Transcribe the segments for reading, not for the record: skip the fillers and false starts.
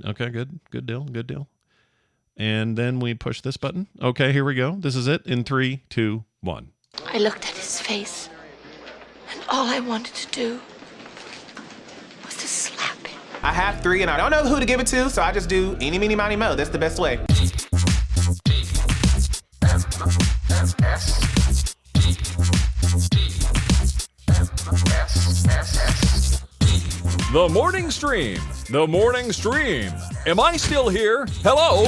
good. Okay, good. Good deal. Good deal. And then we push this button. Okay, here we go. This is it in 3, 2, 1. I looked at his face, and all I wanted to do was to slap him. I have 3, and I don't know who to give it to, so I just do eeny, meeny, miny, mo. That's the best way. The morning stream. The morning stream. Am I still here? Hello?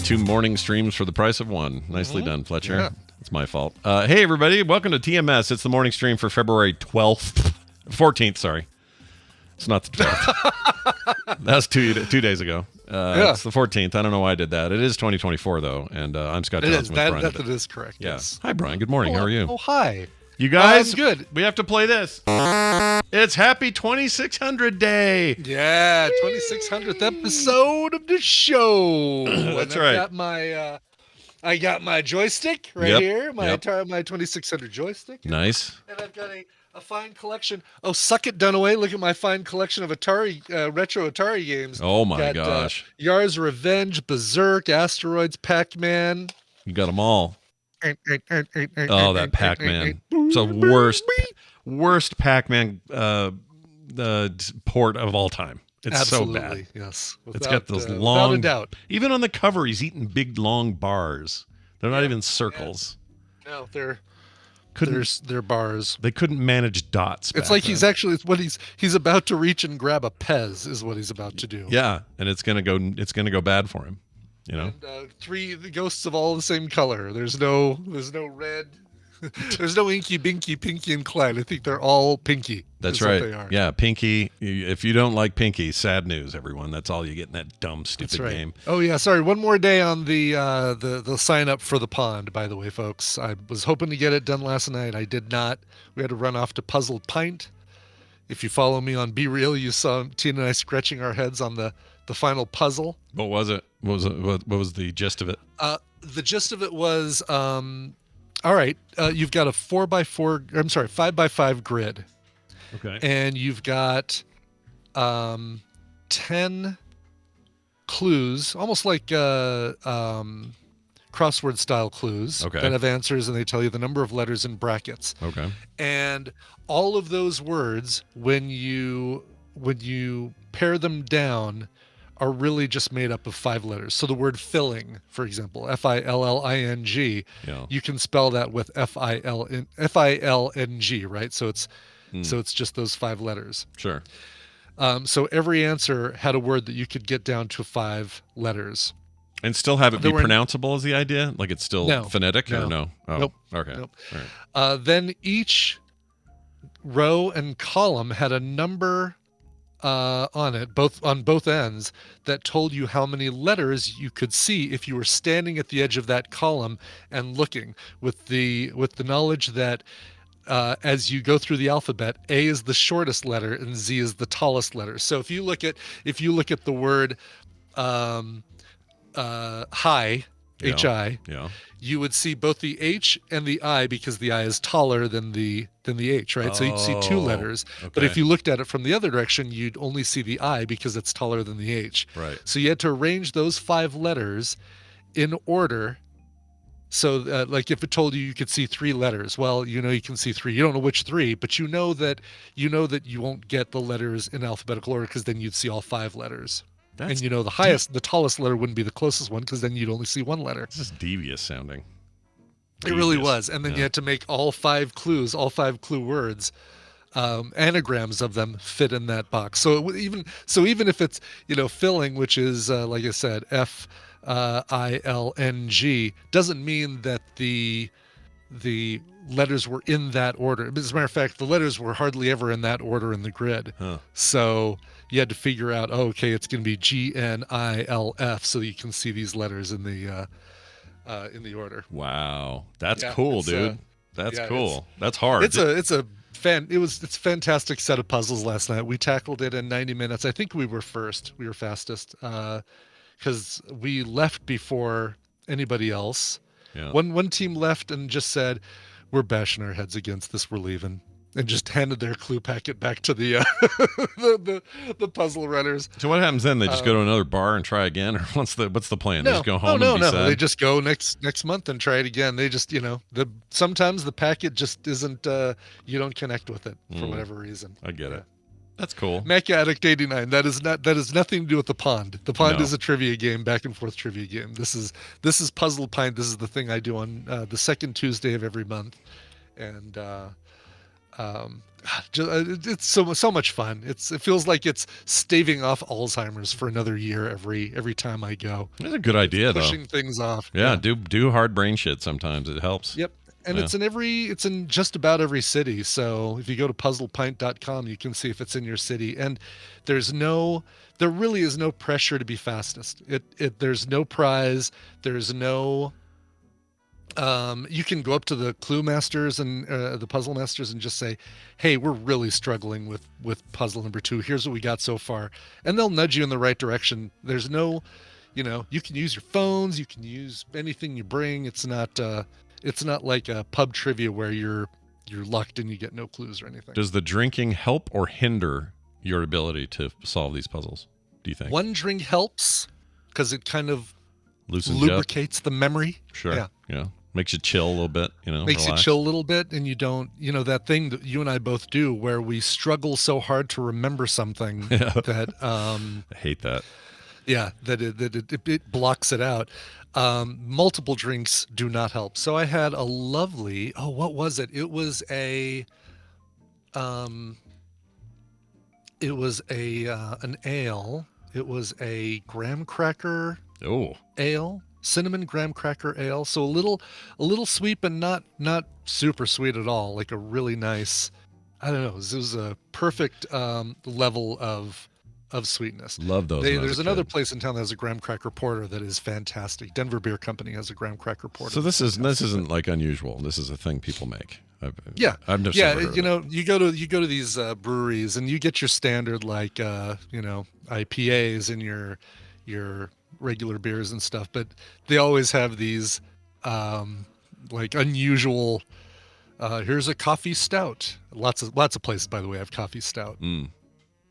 Two morning streams for the price of one. Nicely done, Fletcher. Yeah. It's my fault. Hey, everybody. Welcome to TMS. It's the morning stream for February 12th. 14th, sorry. It's not the 12th. That's two days ago. It's the 14th. I don't know why I did that. It is 2024, though, and I'm Scott Johnson with Brian. That is correct, yes. Hi, Brian. Good morning. How are you? Oh, hi. You guys, I'm good. We have to play this. It's Happy 2600 Day. Yeah, 2600th episode of the show. That's right. I got my joystick right here, my 2600 joystick. Nice. And I've got a fine collection. Oh, suck it, Dunaway. Look at my fine collection of Atari, retro Atari games. Oh, my gosh. Yar's Revenge, Berserk, Asteroids, Pac-Man. You got them all. Oh, that Pac-Man. It's the worst Pac-Man port of all time. It's Absolutely, so bad. Yes. It's got those long... Without a doubt. Even on the cover, he's eating big, long bars. They're not even circles. No, they're bars. They couldn't manage dots. It's like he's about to reach and grab a Pez is what he's about to do. Yeah, and it's gonna go bad for him. You know, and, the ghosts of all the same color. There's no red. There's no Inky, Binky, Pinky, and Clyde. I think they're all Pinky. That's right. They are. Yeah, Pinky. If you don't like Pinky, sad news, everyone. That's all you get in that dumb, stupid game. Oh yeah, sorry. One more day on the sign up for the pond. By the way, folks, I was hoping to get it done last night. I did not. We had to run off to Puzzle Pint. If you follow me on Be Real, you saw Tina and I scratching our heads on the final puzzle. What was it? What was the gist of it? The gist of it was, all right, you've got a 5x5 grid. Okay. And you've got 10 clues, almost like crossword style clues that have answers, and they tell you the number of letters in brackets. Okay. And all of those words, when you pare them down, are really just made up of 5 letters. So the word filling, for example, F-I-L-L-I-N-G, you can spell that with F-I-L-N-G, right? So it's just those 5 letters. Sure. So every answer had a word that you could get down to 5 letters. And still have it be pronounceable is the idea? Like it's still phonetic or no? Oh, nope. Okay. Nope. All right. Then each row and column had a number on it, on both ends, that told you how many letters you could see if you were standing at the edge of that column and looking, with the knowledge that as you go through the alphabet, A is the shortest letter and Z is the tallest letter. So if you look at the word high, H-I, you would see both the H and the I, because the I is taller than the H, right? So you'd see 2 letters. Okay. But if you looked at it from the other direction, you'd only see the I because it's taller than the H. Right. So you had to arrange those 5 letters in order. So like if it told you could see 3 letters, well, you can see 3. You don't know which 3, but you know that you won't get the letters in alphabetical order, because then you'd see all 5 letters. And the tallest letter wouldn't be the closest one, because then you'd only see 1 letter. This is devious sounding. It really was. And then you had to make all 5 clues, all 5 clue words, anagrams of them fit in that box. So even if it's, filling, which is, like I said, F-I-L-N-G, doesn't mean that the letters were in that order. As a matter of fact, the letters were hardly ever in that order in the grid. Huh. So you had to figure out, it's going to be G-N-I-L-F, so you can see these letters in the order. Wow, that's cool, dude. That's cool. That's hard. It's a fantastic set of puzzles last night. We tackled it in 90 minutes. I think we were first. We were fastest because we left before anybody else. Yeah. One team left and just said, we're bashing our heads against this. We're leaving. And just handed their clue packet back to the the puzzle runners. So what happens then? They just go to another bar and try again, or what's the plan? No, they just go home and be sad? They just go next month and try it again. They just sometimes the packet just isn't you don't connect with it for whatever reason. I get it. That's cool. Mac Addict 89. That is nothing to do with the pond. The pond is a trivia game, back and forth trivia game. This is Puzzle Pint. This is the thing I do on the second Tuesday of every month, and it's so much fun. It feels like it's staving off Alzheimer's for another year every time I go. That's a good idea, pushing things off. Yeah, do hard brain shit sometimes. It helps. Yep. And it's in just about every city. So if you go to puzzlepint.com, you can see if it's in your city. And there really is no pressure to be fastest. There's no prize. There's no you can go up to the clue masters and the puzzle masters and just say, hey, we're really struggling with puzzle number 2. Here's what we got so far. And they'll nudge you in the right direction. There's no, you can use your phones. You can use anything you bring. It's not like a pub trivia where you're locked and you get no clues or anything. Does the drinking help or hinder your ability to solve these puzzles, do you think? One drink helps because it kind of lubricates the memory. Sure. Yeah. Makes you chill a little bit, Makes relax. you chill a little bit, and you don't, that thing that you and I both do where we struggle so hard to remember something that I hate that. Yeah, that it blocks it out. Multiple drinks do not help. So I had a lovely, what was it? It was an ale. It was a graham cracker ale, cinnamon graham cracker ale. So a little sweet, but not super sweet at all. Like a really nice, I don't know. It was a perfect level of sweetness. Love those. There's another place in town that has a graham cracker porter that is fantastic. Denver Beer Company has a graham cracker porter. So this isn't like unusual. This is a thing people make. I've never you go to these breweries and you get your standard like IPAs and your regular beers and stuff, but they always have these like unusual. Here's a coffee stout. Lots of places, by the way, have coffee stout.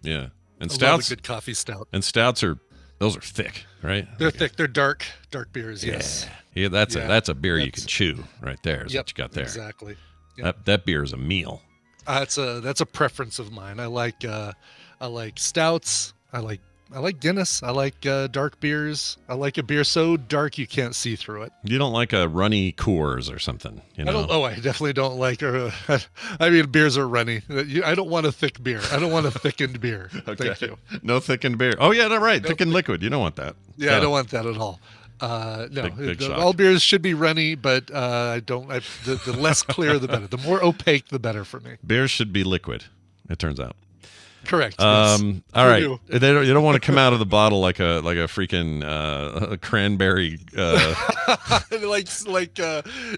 Yeah. And stouts, good coffee stout. And stouts are thick, right? They're thick. They're dark beers. Yes. Yeah, that's a beer you can chew right there. Is what you got there. Exactly. Yep. That beer is a meal. That's a preference of mine. I like stouts. I like Guinness. I like dark beers. I like a beer so dark you can't see through it. You don't like a runny Coors or something, I definitely don't like. Beers are runny. I don't want a thick beer. I don't want a thickened beer. Okay. Thank you. No thickened beer. Oh yeah, no, right. Thickened liquid. You don't want that. Yeah, I don't want that at all. No, big shock. All beers should be runny, but I don't. The less clear, the better. The more opaque, the better for me. Beers should be liquid. It turns out. Correct. Yes. All right. You don't want to come out of the bottle like a freaking cranberry. like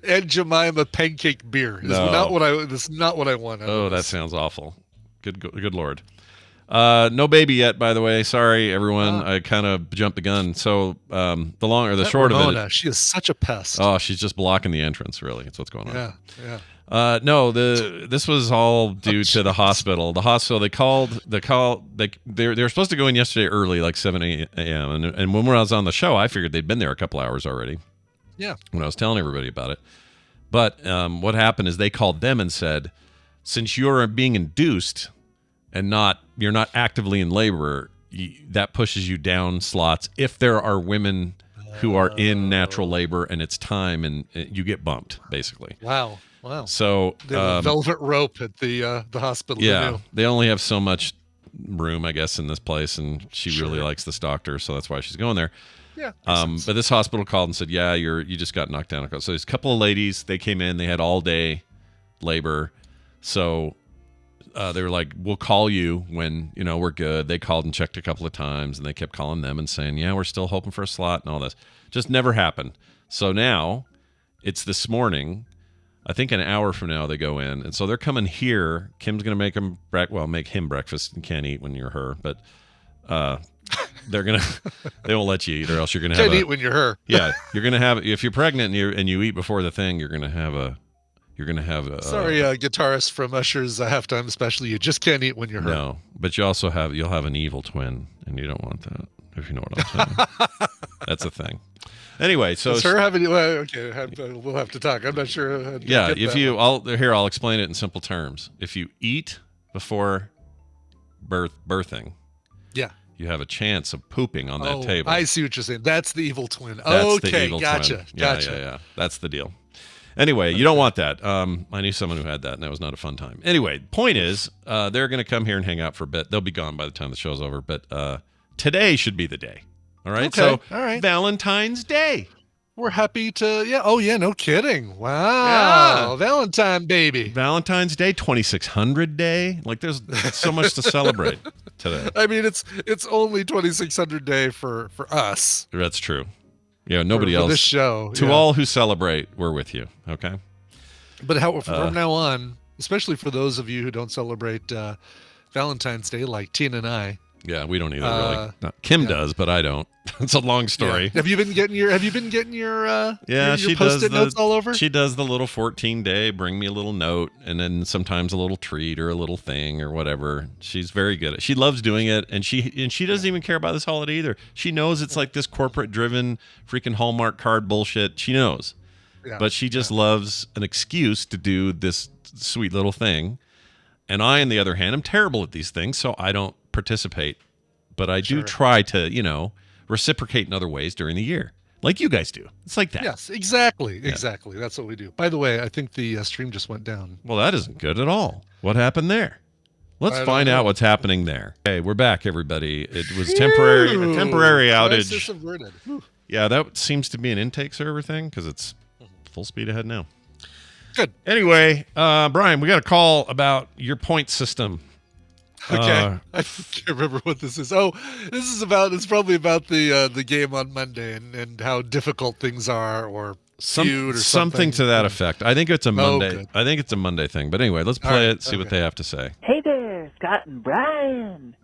Aunt Jemima pancake beer. That's not what I want. That sounds awful. Good Lord. No baby yet, by the way. Sorry, everyone. I kind of jumped the gun. So the short of it. She is such a pest. Oh, she's just blocking the entrance. Really, that's what's going on. Yeah. No, this was all due to the hospital. The hospital, they were supposed to go in yesterday early, like 7 a.m. And when I was on the show, I figured they'd been there a couple hours already. Yeah. When I was telling everybody about it. But what happened is they called them and said, since you're being induced and you're not actively in labor, that pushes you down slots. If there are women who are in natural labor and it's time, and you get bumped, basically. Wow. So they have a velvet rope at the hospital. Yeah, they only have so much room, I guess, in this place, and she really likes this doctor, so that's why she's going there. Yeah. But this hospital called and said, "Yeah, you just got knocked down." So there's a couple of ladies. They came in. They had all day labor, so they were like, "We'll call you when we're good." They called and checked a couple of times, and they kept calling them and saying, "Yeah, we're still hoping for a slot," and all this. Just never happened. So now it's this morning. I think an hour from now they go in, and so they're coming here. Kim's gonna make him breakfast. You can't eat when you're her, but they won't let you eat, or else you're gonna can't eat when you're her. Yeah, you're gonna have, if you're pregnant and you eat before the thing, you're gonna You're going to have Sorry, guitarist from Usher's Halftime Special. You just can't eat when you're hurt. No, but you'll have an evil twin, and you don't want that. If you know what I'm saying, that's a thing. Anyway, so does her have any? Well, okay, we'll have to talk. I'm not sure. Yeah, I'll explain it in simple terms. If you eat before birthing, yeah, you have a chance of pooping on that table. I see what you're saying. That's the evil twin. That's the evil gotcha. Twin. Gotcha. Yeah. That's the deal. Anyway, you don't want that. I knew someone who had that, and that was not a fun time. Anyway, point is, they're going to come here and hang out for a bit. They'll be gone by the time the show's over, but today should be the day. All right? Okay. So, all right. Valentine's Day. We're happy to, yeah. Oh, yeah, no kidding. Wow. Yeah. Valentine, baby. Valentine's Day, 2600 Day. Like, there's so much to celebrate today. I mean, it's only 2600 Day for us. That's true. Yeah, nobody else. For this show. To all who celebrate, we're with you, okay? But from now on, especially for those of you who don't celebrate Valentine's Day like Tina and I. Yeah, we don't either, really. Kim does, but I don't. It's a long story. Yeah. Have you been getting your she Post-it does notes all over? She does the little 14-day, bring me a little note, and then sometimes a little treat or a little thing or whatever. She's very good at it. She loves doing it, and she doesn't even care about this holiday either. She knows it's like this corporate-driven freaking Hallmark card bullshit. She knows. Yeah. But she just loves an excuse to do this sweet little thing. And I, on the other hand, am terrible at these things, so I don't participate. But I do try to, reciprocate in other ways during the year, like you guys do. It's like that. Yes, exactly. Yeah. Exactly. That's what we do. By the way, I think the stream just went down. Well, that isn't good at all. What happened there? Let's find out what's happening there. Hey, we're back, everybody. It was a temporary outage. Yeah, that seems to be an intake server thing because it's full speed ahead now. Good. Anyway, Brian, we got a call about your point system. Okay, I can't remember what this is. Oh, it's probably about the game on Monday and how difficult things are, or feud, or something to that effect. I think it's a Monday. I think it's a Monday thing. But anyway, let's play it. See what they have to say. Hey there, Scott and Brian.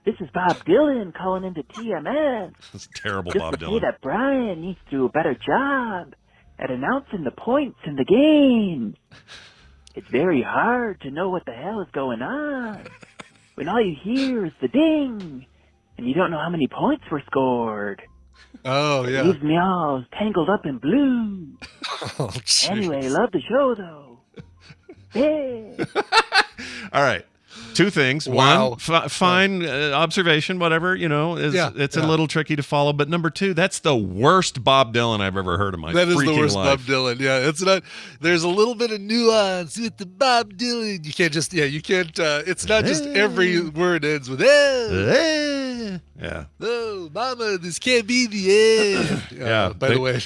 This is Fob Dylan calling into TMS. That's terrible, Just Fob to Dylan. say that Brian needs to do a better job at announcing the points in the game. It's very hard to know what the hell is going on when all you hear is the ding, and you don't know how many points were scored. Oh, yeah. It leaves me all tangled up in blue. Oh, anyway, love the show, though. Yeah. All right. Two things. Wow. One, fine observation, whatever, it's a little tricky to follow. But number two, that's the worst Bob Dylan I've ever heard in my freaking life. That is the worst Bob Dylan. Yeah, it's not. There's a little bit of nuance with the Bob Dylan. You can't just, it's not just every word ends with yeah. Oh, mama, this can't be the end. Yeah. By the way,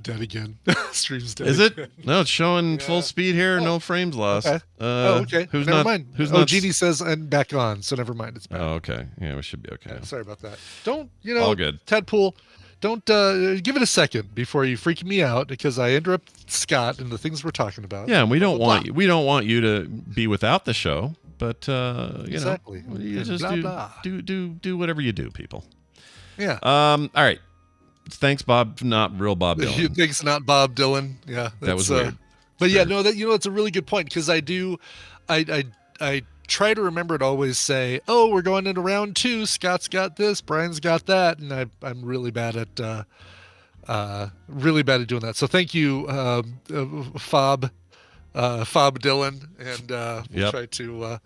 dead again. Stream's dead. Is it? No, it's showing full speed here. No frames lost. Okay. Okay. Never mind. Jeannie says and back on, so never mind. It's back. Oh, okay. Yeah, we should be okay. Sorry about that. Don't, all good. Tadpool, don't give it a second before you freak me out because I interrupt Scott and the things we're talking about. Yeah, and we don't want you to be without the show, but exactly. You just do whatever you do, people. Yeah. All right. Thanks, Bob. Not real Bob Dylan. Thanks, not Bob Dylan. Yeah, that was weird. But yeah, no, it's a really good point because I try to remember to always say, "Oh, we're going into round 2. Scott's got this, Brian's got that," and I'm really bad at doing that. So thank you, Fob Dylan, and we'll try to.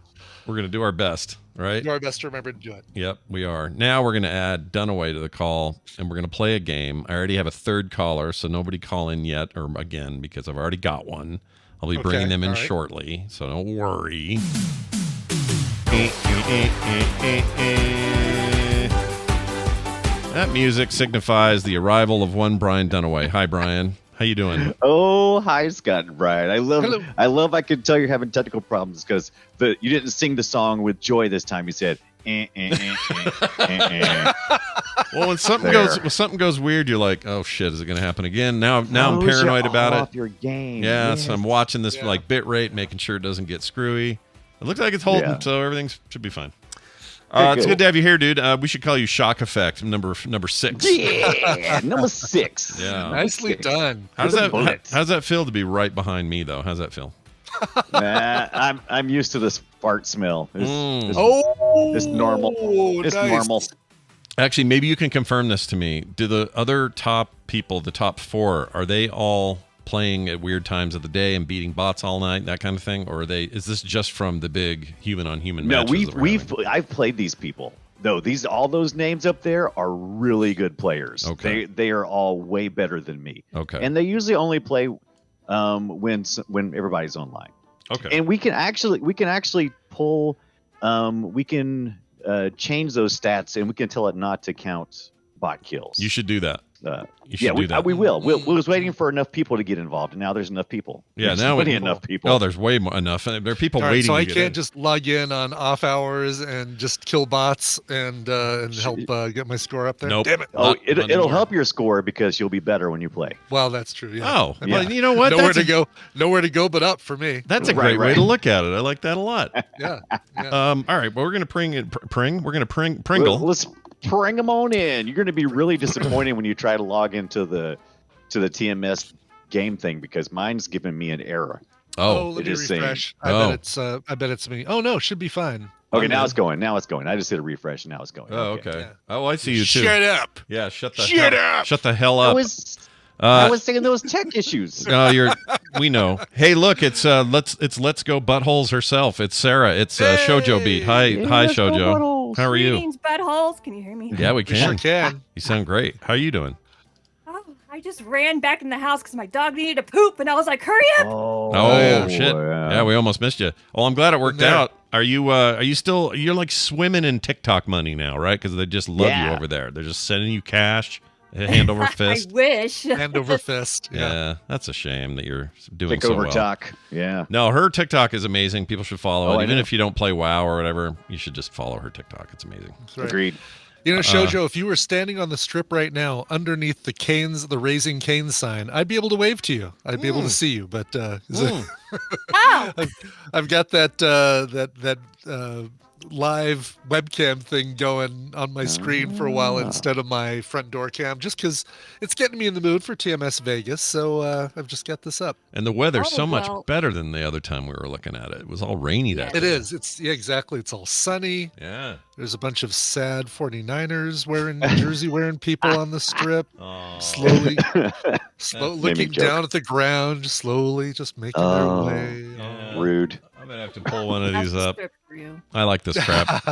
We're going to do our best, right? Do our best to remember to do it. Yep, we are. Now we're going to add Dunaway to the call, and we're going to play a game. I already have a third caller, so nobody call in yet or again because I've already got one. I'll be bringing them in shortly, so don't worry. That music signifies the arrival of one Brian Dunaway. Hi, Brian. How you doing? Oh, hi, Scott and Brian. I love. I can tell you're having technical problems because you didn't sing the song with joy this time. You said. Well, when something goes weird, you're like, oh shit, is it going to happen again? Now I'm paranoid about it. Your game. Yeah, so I'm watching this bit rate, making sure it doesn't get screwy. It looks like it's holding, so everything should be fine. It's good to have you here, dude. We should call you Shock Effect, number 6. Yeah, number 6. Yeah. Nicely done. How's that feel to be right behind me, though? How's that feel? I'm used to this fart smell. This normal. It's nice. normal. Actually, maybe you can confirm this to me. Do the other top people, the top 4, are they all playing at weird times of the day and beating bots all night, that kind of thing, or is this just from the big human on human matches? No, I've played these people. Though all those names up there are really good players. Okay. They are all way better than me. Okay. And they usually only play when everybody's online. Okay. And we can actually pull we can change those stats, and we can tell it not to count bot kills. You should do that. We will. We was waiting for enough people to get involved, and now there's enough people. Yeah, there's enough people. Oh, there's way more enough. There are people waiting. So I to get can't in. just log in on off hours and just kill bots and help get my score up there. Nope. Damn it! It'll help your score because you'll be better when you play. Well, that's true. Yeah. Oh, well, you know what? Nowhere to go but up for me. That's a great way to look at it. I like that a lot. Yeah. All right. Well, we're gonna We're gonna Pringle. Let's bring them on in. You're going to be really disappointed when you try to log into the TMS game thing because mine's giving me an error. Let me refresh. I bet it's me. Oh no, should be fine. Okay, now it's going. I just hit a refresh and now it's going. Oh, okay. Yeah. Oh, I see you too. Shut up. Yeah, shut the hell up. I was saying those tech issues. We know. Hey, look, it's Let's Go Buttholes herself. It's Sarah. It's Shoujo Beat. Hi, Shoujo. How are you? Greetings, buttholes. Can you hear me? Yeah, we can. Sure can. You sound great. How are you doing? Oh, I just ran back in the house because my dog needed to poop, and I was like, "Hurry up!" Oh shit! Yeah, we almost missed you. Well, I'm glad it worked out. Are you still? You're like swimming in TikTok money now, right? Because they just love you over there. They're just sending you cash. Hand over fist. I wish. Hand over fist. Yeah, that's a shame that you're doing so well. Talk. Yeah. No, her TikTok is amazing. People should follow it. Even know. if you don't play WoW or whatever, you should just follow her TikTok. It's amazing. Right. Agreed. You know, Shoujo, if you were standing on the strip right now underneath the Raising Cane's sign, I'd be able to wave to you. I'd be able to see you. But I've got that live webcam thing going on my screen for a while instead of my front door cam, just because it's getting me in the mood for TMS Vegas. So I've just got this up. And the weather's much better than the other time we were looking at it. It was all rainy that day. It is. It's exactly. It's all sunny. Yeah. There's a bunch of sad 49ers jersey wearing people on the strip. Slowly looking down at the ground, slowly just making their way. Rude. I'm gonna have to pull one of these up. For you. I like this crap.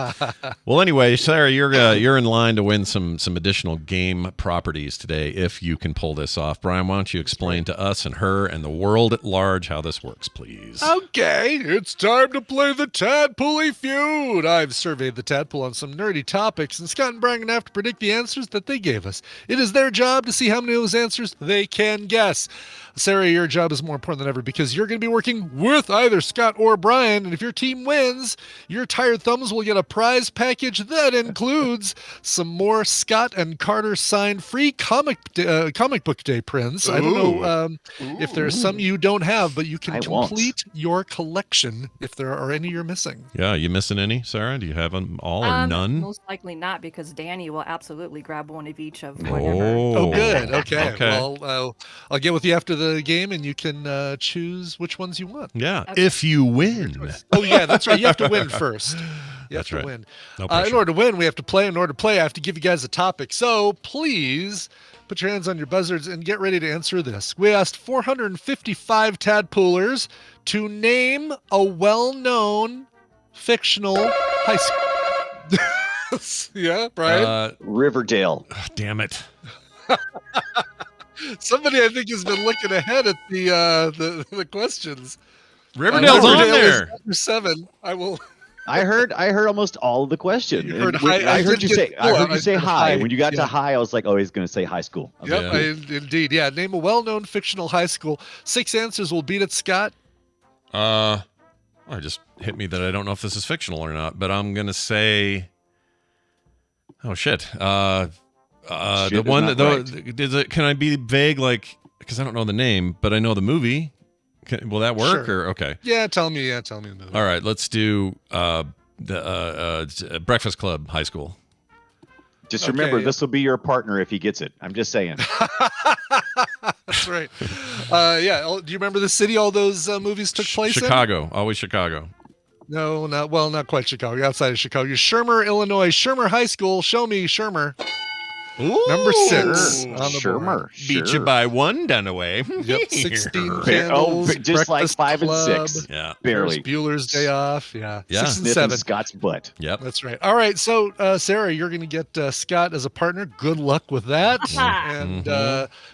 Well, anyway, Sarah, you're in line to win some additional game properties today if you can pull this off. Brian, why don't you explain to us and her and the world at large how this works, please? Okay, it's time to play the Tadpooley Feud. I've surveyed the Tadpool on some nerdy topics, and Scott and Brian are going to have to predict the answers that they gave us. It is their job to see how many of those answers they can guess. Sarah, your job is more important than ever because you're going to be working with either Scott or Brian, and if your team wins, your tired thumbs will get a prize package that includes some more Scott and Carter signed free comic book day prints. I don't know if there's some you don't have, but you can complete your collection if there are any you're missing. Yeah, you missing any, Sarah? Do you have them all or none? Most likely not, because Danny will absolutely grab one of each of whatever. Oh, good. Okay. Well, I'll get with you after the game, and you can choose which ones you want. Yeah, if you win. Oh, yeah, that's right. You have to win first. You have to win. No in order to win, we have to play. In order to play, I have to give you guys a topic. So please put your hands on your buzzards and get ready to answer this. We asked 455 Tadpoolers to name a well-known fictional high school. Yeah, Brian? Riverdale. Damn it. Somebody, I think, has been looking ahead at the questions. Riverdale's on there. Number 7. I heard almost all of the question. I heard you say high. When you got to high, I was like, oh, he's going to say high school. Yep, indeed. Yeah, name a well-known fictional high school. 6 answers will beat it, Scott. It just hit me that I don't know if this is fictional or not, but I'm going to say, oh, shit. The one that can I be vague, like, because I don't know the name, but I know the movie. Will that work? Sure. Or okay? Yeah, tell me the movie. All right, let's do the Breakfast Club High School. Just remember, this will be your partner if he gets it. I'm just saying. That's right. Yeah. Do you remember the city all those movies took place in? Chicago. Always Chicago. No, not quite Chicago. Outside of Chicago. Shermer, Illinois. Shermer High School. Show me Shermer. Ooh, Number 6 on the Shermer. board. Beat you by 1, Dunaway. Yep, 16 candles. Just like Breakfast 5 Club, and 6. Yeah. Barely. Bueller's Day Off. Yeah. Yeah. 6 and Sniffing 7. Scott's butt. Yep. That's right. All right. So, Sarah, you're going to get Scott as a partner. Good luck with that. And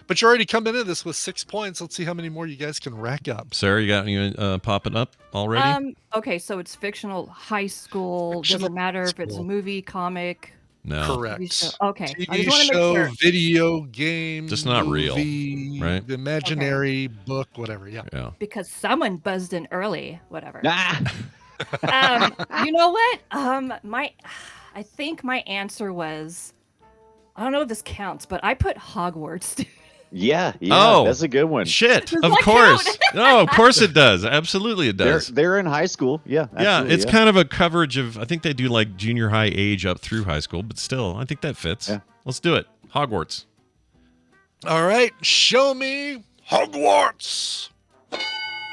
but you're already coming into this with 6 points. Let's see how many more you guys can rack up. Sarah, you got any popping up already? Okay, so it's fictional high school. Fictional Doesn't matter if it's a school. movie, comic. No. Correct. TV show. Okay. I TV just want to show, make sure. video game, Just not real, movie, right? Imaginary book, whatever. Yeah. Yeah. Because someone buzzed in early, whatever. Ah. You know what? I think my answer was, I don't know if this counts, but I put Hogwarts. Yeah, Oh. that's a good one. Shit. Does Of that course. count? No, of course it does. Absolutely it does. They're in high school. Yeah, Yeah, absolutely, it's kind of a coverage of, I think they do like junior high age up through high school, but still, I think that fits. Yeah. Let's do it. Hogwarts. All right. Show me Hogwarts.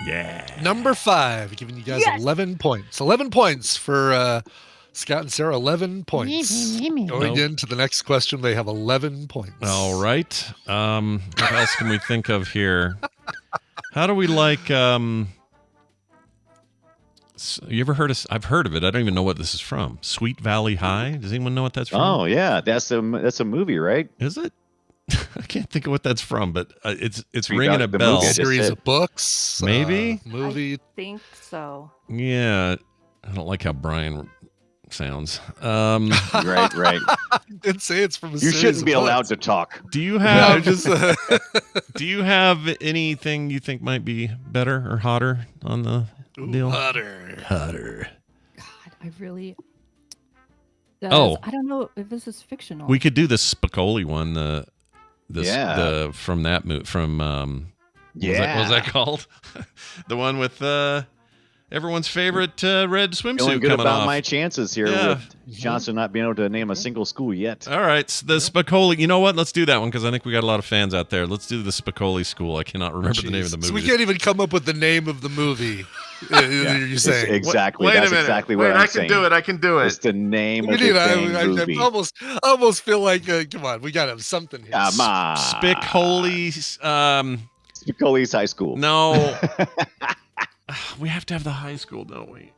Yeah. Number 5, giving you guys Yes. 11 points. 11 points for Scott and Sarah. 11 points. Going into the next question, they have 11 points. All right. What else can we think of here? How do we like you ever heard of I've heard of it. I don't even know what this is from. Sweet Valley High? Does anyone know what that's from? Oh yeah, that's a movie, right? Is it? I can't think of what that's from, but it's Sweet ringing Valley- a the bell. movie. Series said. of books. Maybe? Movie. I think so. Yeah. I don't like how Brian sounds. Right. Didn't say it's from a You series shouldn't of be allowed books. to talk. Do you No, have just do you have anything you think might be better or hotter on the deal? Hotter. Hotter. God, I really. Oh. I don't know if this is fictional. We could do the Spicoli one. The Yeah. from that from what was that called? The one with everyone's favorite red swimsuit Feeling good coming about off. my chances here Yeah. with Johnson not being able to name a single school yet. All right, the Spicoli. You know what? Let's do that one because I think we got a lot of fans out there. Let's do the Spicoli School. I cannot remember the name of the movie. So we can't even come up with the name of the movie. You're saying. Exactly. Wait a That's minute. exactly Wait, what I'm I saying. can do it. I can do It's it. the name We of the need, dang movie. I almost feel like, come on, we got to have something here. Come on. Spicoli. Spicoli's High School. No. We have to have the high school, don't we?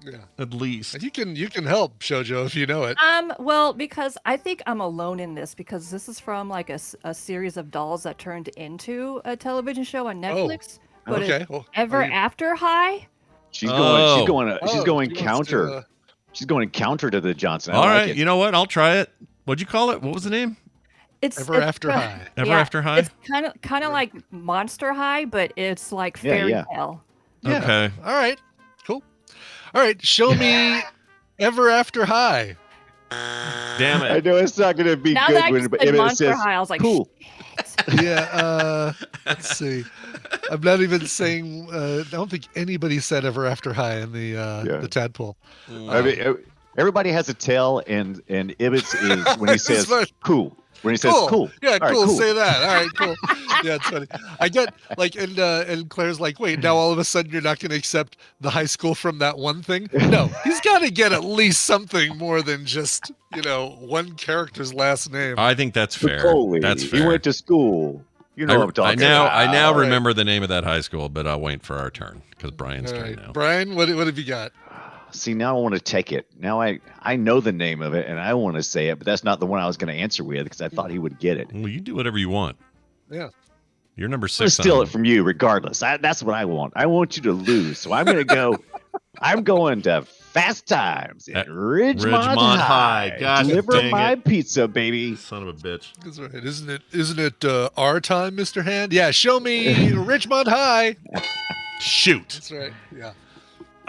Yeah. At least. And you can help, Shoujo, if you know it. Well, because I think I'm alone in this because this is from like a series of dolls that turned into a television show on Netflix. But okay. it's Well, Ever are you- After High. She's Oh. going she wants counter. to, She's going counter to the Johnson. I All like right. it. You know what? I'll try it. What'd you call it? What was the name? Ever After High. Ever After High? It's kind of like Monster High, but it's like fairy yeah. tale. Yeah. Okay. All right. Cool. All right. Show me Ever After High. Damn I it. know it's not going to be Now good that I when just if said it Monster says High, I was like, cool. Yeah. Let's see. I'm not even saying. I don't think anybody said Ever After High in the tadpole. I mean, everybody has a tail, and Ibbot's is when he says fine. cool. When he says cool. Yeah, All right, cool. cool. Say that. All right, cool. Yeah, it's funny. I get like, and Claire's like, wait, now all of a sudden you're not going to accept the high school from that one thing? No, he's got to get at least something more than just one character's last name. I think that's fair. Spicoli. That's He fair. went to school. You know what I'm talking about. I now All right. remember the name of that high school, but I'll wait for our turn because Brian's All turn right, now. Brian, what have you got? See, now I want to take it. Now I know the name of it, and I want to say it, but that's not the one I was going to answer with because I thought he would get it. Well, you do whatever you want. Yeah. You're number I'm gonna 6. steal it from you regardless. That's what I want. I want you to lose. So I'm going to go. I'm going to Fast Times at Ridgemont High. God Deliver dang my it. pizza, baby. Son of a bitch. That's right. Isn't it our time, Mr. Hand? Yeah, show me Richmont High. Shoot. That's right. Yeah.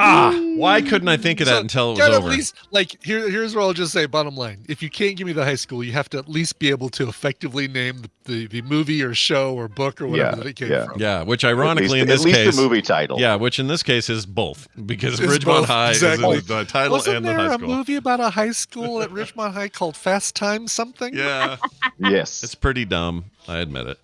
Why couldn't I think of that until it was over? At least, like, here's what I'll just say. Bottom line: if you can't give me the high school, you have to at least be able to effectively name the movie or show or book or whatever that it came from. Yeah, which ironically in this case, case, the movie title. Yeah, which in this case is both because It's Richmont both, High exactly. is in the title Wasn't and the there high a school. movie about a high school at Richmont High called Fast Times something? Yeah, Yes. it's pretty dumb. I admit it.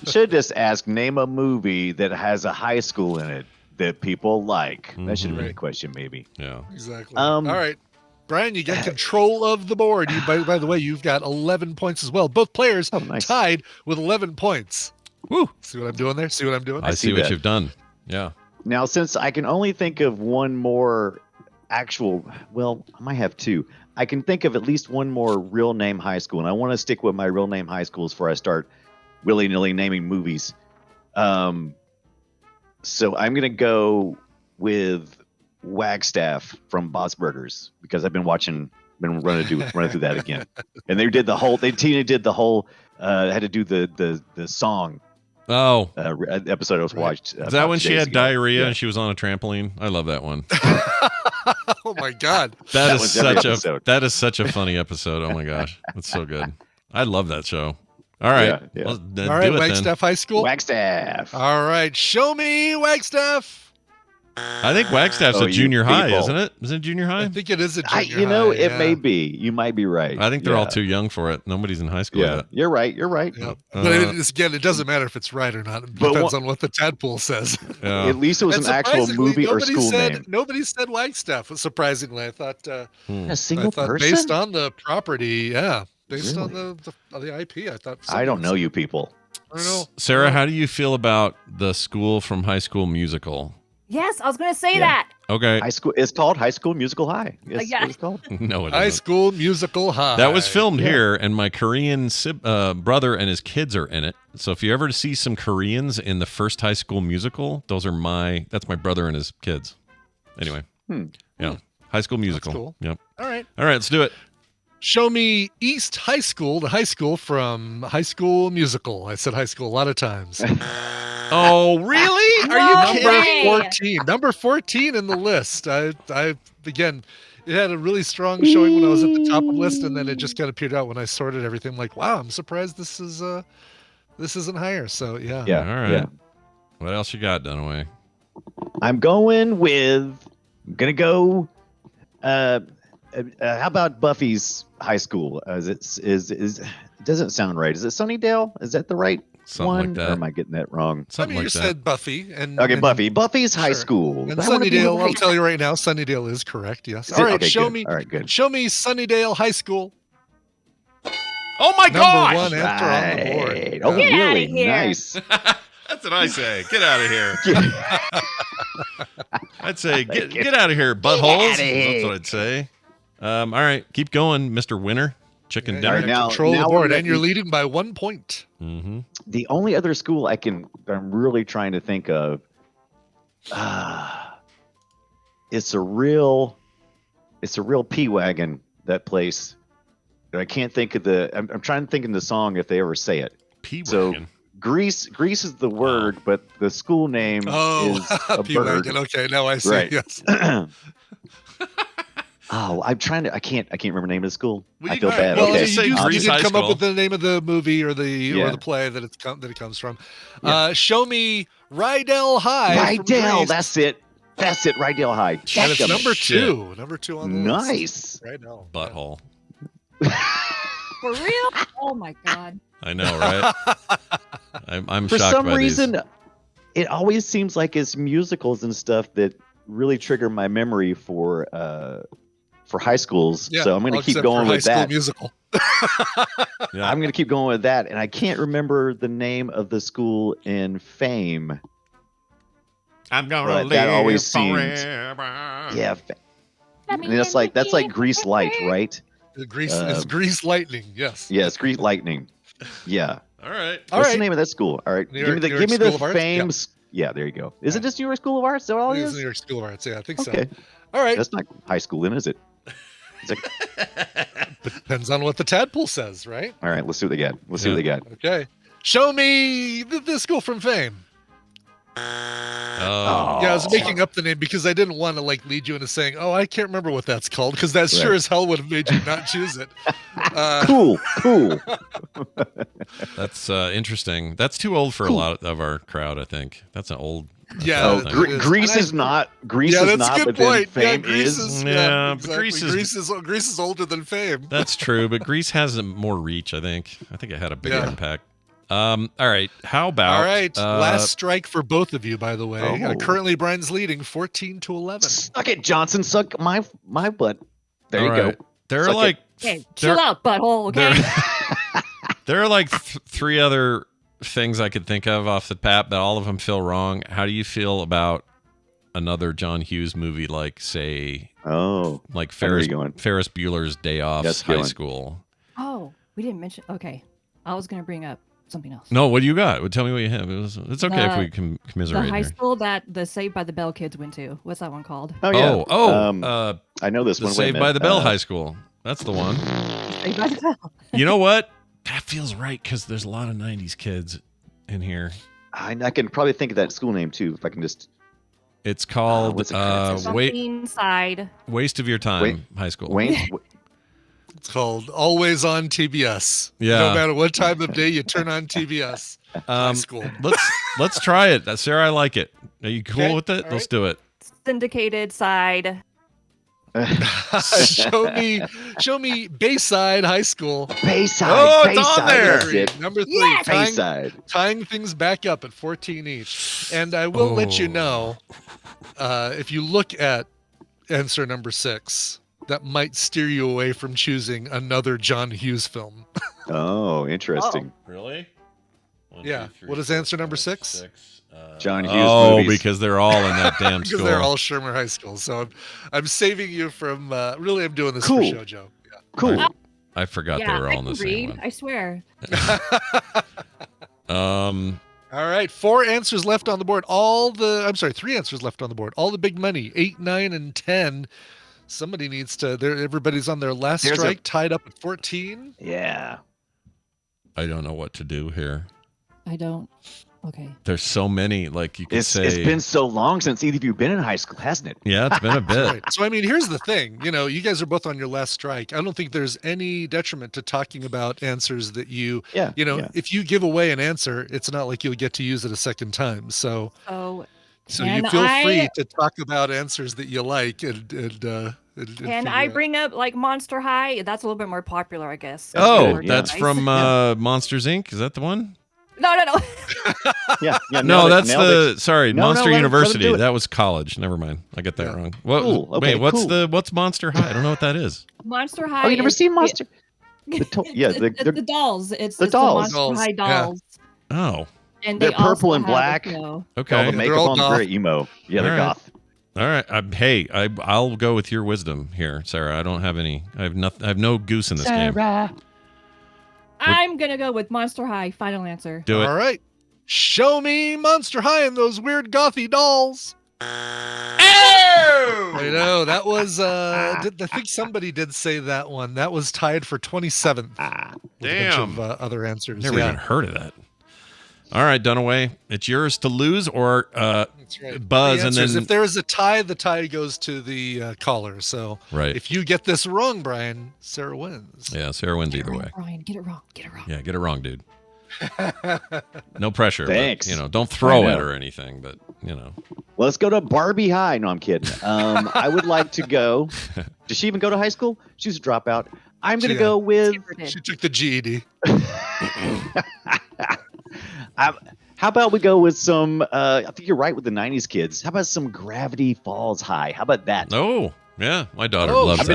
Should just ask, name a movie that has a high school in it that people like. That should have been the question, maybe. Yeah, Exactly. All right. Brian, you get control of the board. By the way, you've got 11 points as well. Both players tied with 11 points. Woo! See what I'm doing there? See what I'm doing? I see what that. you've done. Yeah. Now, since I can only think of one more actual, well, I might have two. I can think of at least one more real name high school, and I want to stick with my real name high schools before I start willy-nilly naming movies. So I'm going to go with Wagstaff from Bob's Burgers because I've been running through that again. And Tina did the whole, had to do the song. Oh, episode I was watched. is that when she had ago. diarrhea Yeah. and she was on a trampoline? I love that one. Oh my God. That was is every such episode. that is such a funny episode. Oh my gosh, that's so good. I love that show. All right, Yeah. Well, then All right, do it Wagstaff High School. Wagstaff. All right, show me Wagstaff. then. I think Wagstaff's Oh, a you junior high, people. isn't it? Isn't it junior high? I think it is a junior high, it yeah. may be. You might be right. I think they're all Yeah. too young for it. Nobody's in high school Yeah, yet. you're right. You're right. Yep. But again, it doesn't matter if it's right or not. It But depends on what the tadpole says. Yeah. At least it was And an actual surprisingly, movie or nobody school said, name. Nobody said Wagstaff. Surprisingly, I thought. A single person. Based on the property, yeah. Based on Really? the IP, I thought. I don't know you people. I don't know. Sarah, how do you feel about the school from High School Musical? Yes, I was going to say Yeah. that. Okay, High school. It's called High School Musical High. It's Yeah. what it's called. no, it High isn't. School Musical High. That was filmed Yeah. here, and my Korean brother and his kids are in it. So if you ever see some Koreans in the first High School Musical, that's my brother and his kids. Anyway, yeah, High School Musical. cool. Yep. All right. All right, let's do it. Show me East High School, the high school from High School Musical. I said high school a lot of times. Oh, really? Are you No kidding? way. 14. Number 14 in the list. I again, it had a really strong showing when I was at the top of the list, and then it just kind of petered out when I sorted everything. I'm like, wow, I'm surprised this isn't higher. So yeah. Yeah. All right. Yeah. What else you got, Dunaway? I'm going with. I'm gonna go. How about Buffy's high school? It doesn't sound right. Is it Sunnydale? Is that the right Something one? like that. Or am I getting that wrong? Something you like that. said Buffy. And, Okay, and, Buffy. Buffy's high sure. school. And I wanna be Sunnydale, I'll right. tell you right now, Sunnydale is correct. Yes. Is All it? right, Okay, show good. me. All right, good. Show me Sunnydale High School. Oh my Number gosh! one answer on the board. Right. Oh, Get outta really? here. Nice. That's what I say. Get out of here. I'd say get out of here, buttholes. outta here. That's what I'd say. All right, keep going, Mr. Winner. Chicken Yeah, dinner. All right, now- control the now board, we're and you're making- leading by 1 point. Mm-hmm. The only other school I'm really trying to think of, it's a real P wagon, that place. I can't think of I'm trying to think of the song if they ever say it. So P-Wagon. Grease is the word, but the school name is a bird. P-Wagon. Okay, now I see. Right. Yes. Oh, I can't remember the name of the school. Well, I you feel got- bad. well, Okay. you say you Grease did High come up School. with the name of the movie or Yeah. the play that it comes from. Yeah. Show me Rydell High. from Rydell, Grease. that's it. That's it, Rydell High. And it's Dadgum. number shit. two. Number two on the list. Nice. Rydell. Butthole. For real? Oh my God. I know, right? I'm For shocked some by reason, these. it always seems like it's musicals and stuff that really trigger my memory for high schools. Yeah, So I'm going to keep except going for with High School that. Musical. Yeah. I'm going to keep going with that, and I can't remember the name of the school in Fame. I'm gonna But live that always seems- forever. Yeah, and that's like Grease Light, right? It's Grease Lightning. Yes. Yeah, it's Grease Lightning. Yeah. All right. All What's right. the name of that school? All right, New give me York the School of Arts? Fame. Yeah, there you go. Is it just New York School of Arts? Is that all I it think it's is? New York School of Arts. Yeah, I think Okay, so. All right. that's not high school, then, is it? It's like, Depends on what the tadpole says, right? all right, let's see what they got. Let's see what they got. Okay. Show me the school from Fame. Oh. Yeah, I was making up the name because I didn't want to like lead you into saying, "Oh, I can't remember what that's called," because that sure as hell would have made you not choose it. Cool. That's interesting. That's too old for a lot of our crowd, I think. That's an old. Yeah, thing. Greece is not. Greece is that's not. a good But then point. Fame Greece is. Yeah, exactly. Greece Greece is older than Fame. That's true, but Greece has more reach, I think. I think it had a bigger Yeah. impact. All right. How about All right, last strike for both of you, by the way. Oh. Currently, Brian's leading 14-11. Suck it, Johnson. Suck my butt. There you go. There are Suck like Okay, chill out, butthole. Okay. there are like three other things I could think of off the bat that all of them feel wrong. How do you feel about another John Hughes movie, like say, like Ferris Bueller's Day Off High School? Oh, we didn't mention. Okay, I was gonna bring up something else. No, what do you got? Tell me what you have. It's okay if we can commiserate. The high here. school that the Saved by the Bell kids went to. What's that one called? Oh yeah. I know this the one. Saved by the Bell High School. That's the one. Saved by the Bell. You know what? That feels right because there's a lot of '90s kids in here. I can probably think of that school name too if I can just. It's called what's it Side. Waste of Your Time High School. It's called Always on TBS. Yeah. No matter what time of day you turn on TBS. High school. Let's try it. Sarah, I like it. Are you cool with it? Let's do it. Syndicated Side. show me Bayside High School. Bayside. Oh, it's Bayside. on there. That's it. Number 3. Yes! Tying things back up at 14 each. And I will let you know, if you look at answer number 6, that might steer you away from choosing another John Hughes film. Oh, interesting. Really? Yeah. What is answer number 6? John Hughes movies. Because they're all in that damn Because school. they're all Shermer High School. So I'm saving you from. Really, I'm doing this for show, Joe. Yeah. Cool. I forgot they were all in the same one. I swear. All right, 4 answers left on the board. 3 answers left on the board. All the big money, 8, 9, and 10. Somebody needs to. Everybody's on their last strike, tied up at 14. Yeah. I don't know what to do here. I don't. Okay. There's so many. Like you could say. It's been so long since either of you been in high school, hasn't it? Yeah, it's been a bit. Right. So I mean, here's the thing. You guys are both on your last strike. I don't think there's any detriment to talking about answers that you. Yeah. If you give away an answer, it's not like you'll get to use it a second time. So you feel free to talk about answers that you like and Can I bring up like Monster High? That's a little bit more popular, I guess. That's from Monsters Inc. Is that the one? No. Yeah. No, that's the. Sorry, No, Monster let him University. do it. That was college. Never mind. I get that wrong. Cool. Okay, What's Monster High? I don't know what that is. Monster High. Oh, you never seen Monster? The dolls. It's the dolls. The Monster High dolls. Yeah. Oh. And they're purple also and have black. Okay. All the makeup on very emo. Yeah, they're goth. All right. I'll go with your wisdom here, Sarah. I don't have any. I have no goose in this game. I'm gonna go with Monster High. Final answer. Do it. All right. Show me Monster High and those weird gothy dolls. I know that was. I think somebody did say that one. That was tied for 27th. Damn. A bunch of other answers. Never even heard of that. All right, Dunaway, it's yours to lose or That's right. buzz, and then if there is a tie, the tie goes to the caller. So if you get this wrong, Brian, Sarah wins. Yeah, Sarah wins either way. Brian, get it wrong. Get it wrong. Yeah, get it wrong, dude. No pressure. Thanks. But, don't throw it or anything, but Well, let's go to Barbie High. No, I'm kidding. I would like to go. Did she even go to high school? She was a dropout. I'm going to go with. She took the GED. How about we go with some? I think you're right with the '90s kids. How about some Gravity Falls High? How about that? Oh, yeah, my daughter loves I've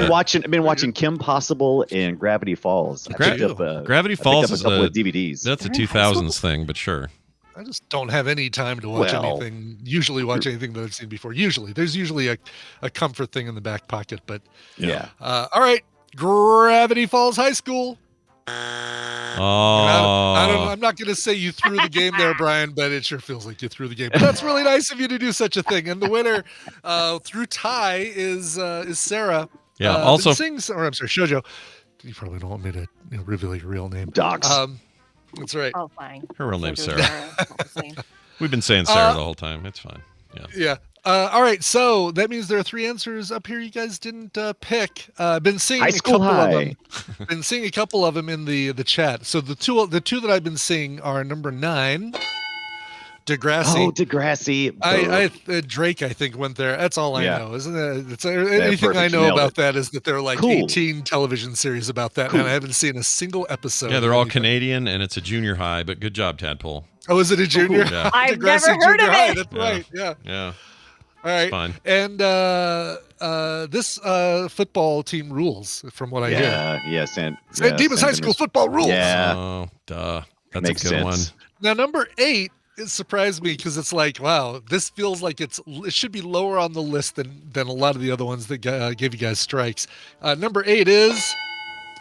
been watching Kim Possible and Gravity Falls. Gravity Falls is a couple of DVDs. That's a 2000s thing, but sure. I just don't have any time to watch anything. Usually watch anything that I've seen before. There's usually a comfort thing in the back pocket. But yeah. All right, Gravity Falls High School. I'm not going to say you threw the game there, Brian, but it sure feels like you threw the game. But that's really nice of you to do such a thing. And the winner through tie is Sarah. Yeah. Also, Shoujo. You probably don't want me to reveal your real name. Docs. That's right. Oh, fine. Her real name's Sarah. We've been saying Sarah the whole time. It's fine. Yeah. Yeah. All right, so that means there are 3 answers up here you guys didn't pick. Been seeing High a School couple High. of them. Been seeing a couple of them in the chat. So the two that I've been seeing are number 9, Degrassi. Oh, Degrassi. Drake, I think, went there. That's all I Yeah. know, isn't it? It's anything I perfect. know Nailed about it. that is that there are like Cool. 18 television series about that, and I haven't seen a single episode. Yeah, they're of all anything. Canadian, and it's a junior high, but good job, Tadpole. Oh, is it a junior? Cool. Yeah. I've Degrassi never heard Junior of High, it. That's Yeah. right. Yeah. Yeah. All right. Fine. And this football team rules, from what I hear. Yes, and St. Demas High School football rules. Yeah. Oh, duh. That's Makes a good sense. one. Now, number 8, it surprised me because it's like, wow, this feels like it should be lower on the list than a lot of the other ones that gave you guys strikes. Number 8 is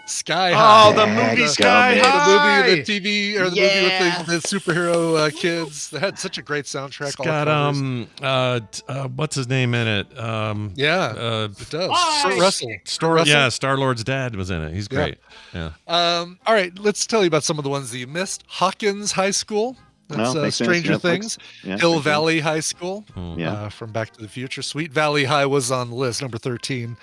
Sky High. Oh, the movie Yeah, Sky go, High. The movie, the TV, or the movie with the superhero kids. They had such a great soundtrack. It's all got covers. what's his name in it? Yeah, it does. Kurt Russell. Yeah, Star-Lord's dad was in it. He's great. Yeah. All right, let's tell you about some of the ones that you missed. Hawkins High School. That's makes sense. Stranger Yeah, Things. yeah, Hill makes sense. Valley High School. Yeah. From Back to the Future. Sweet Valley High was on the list, number 13.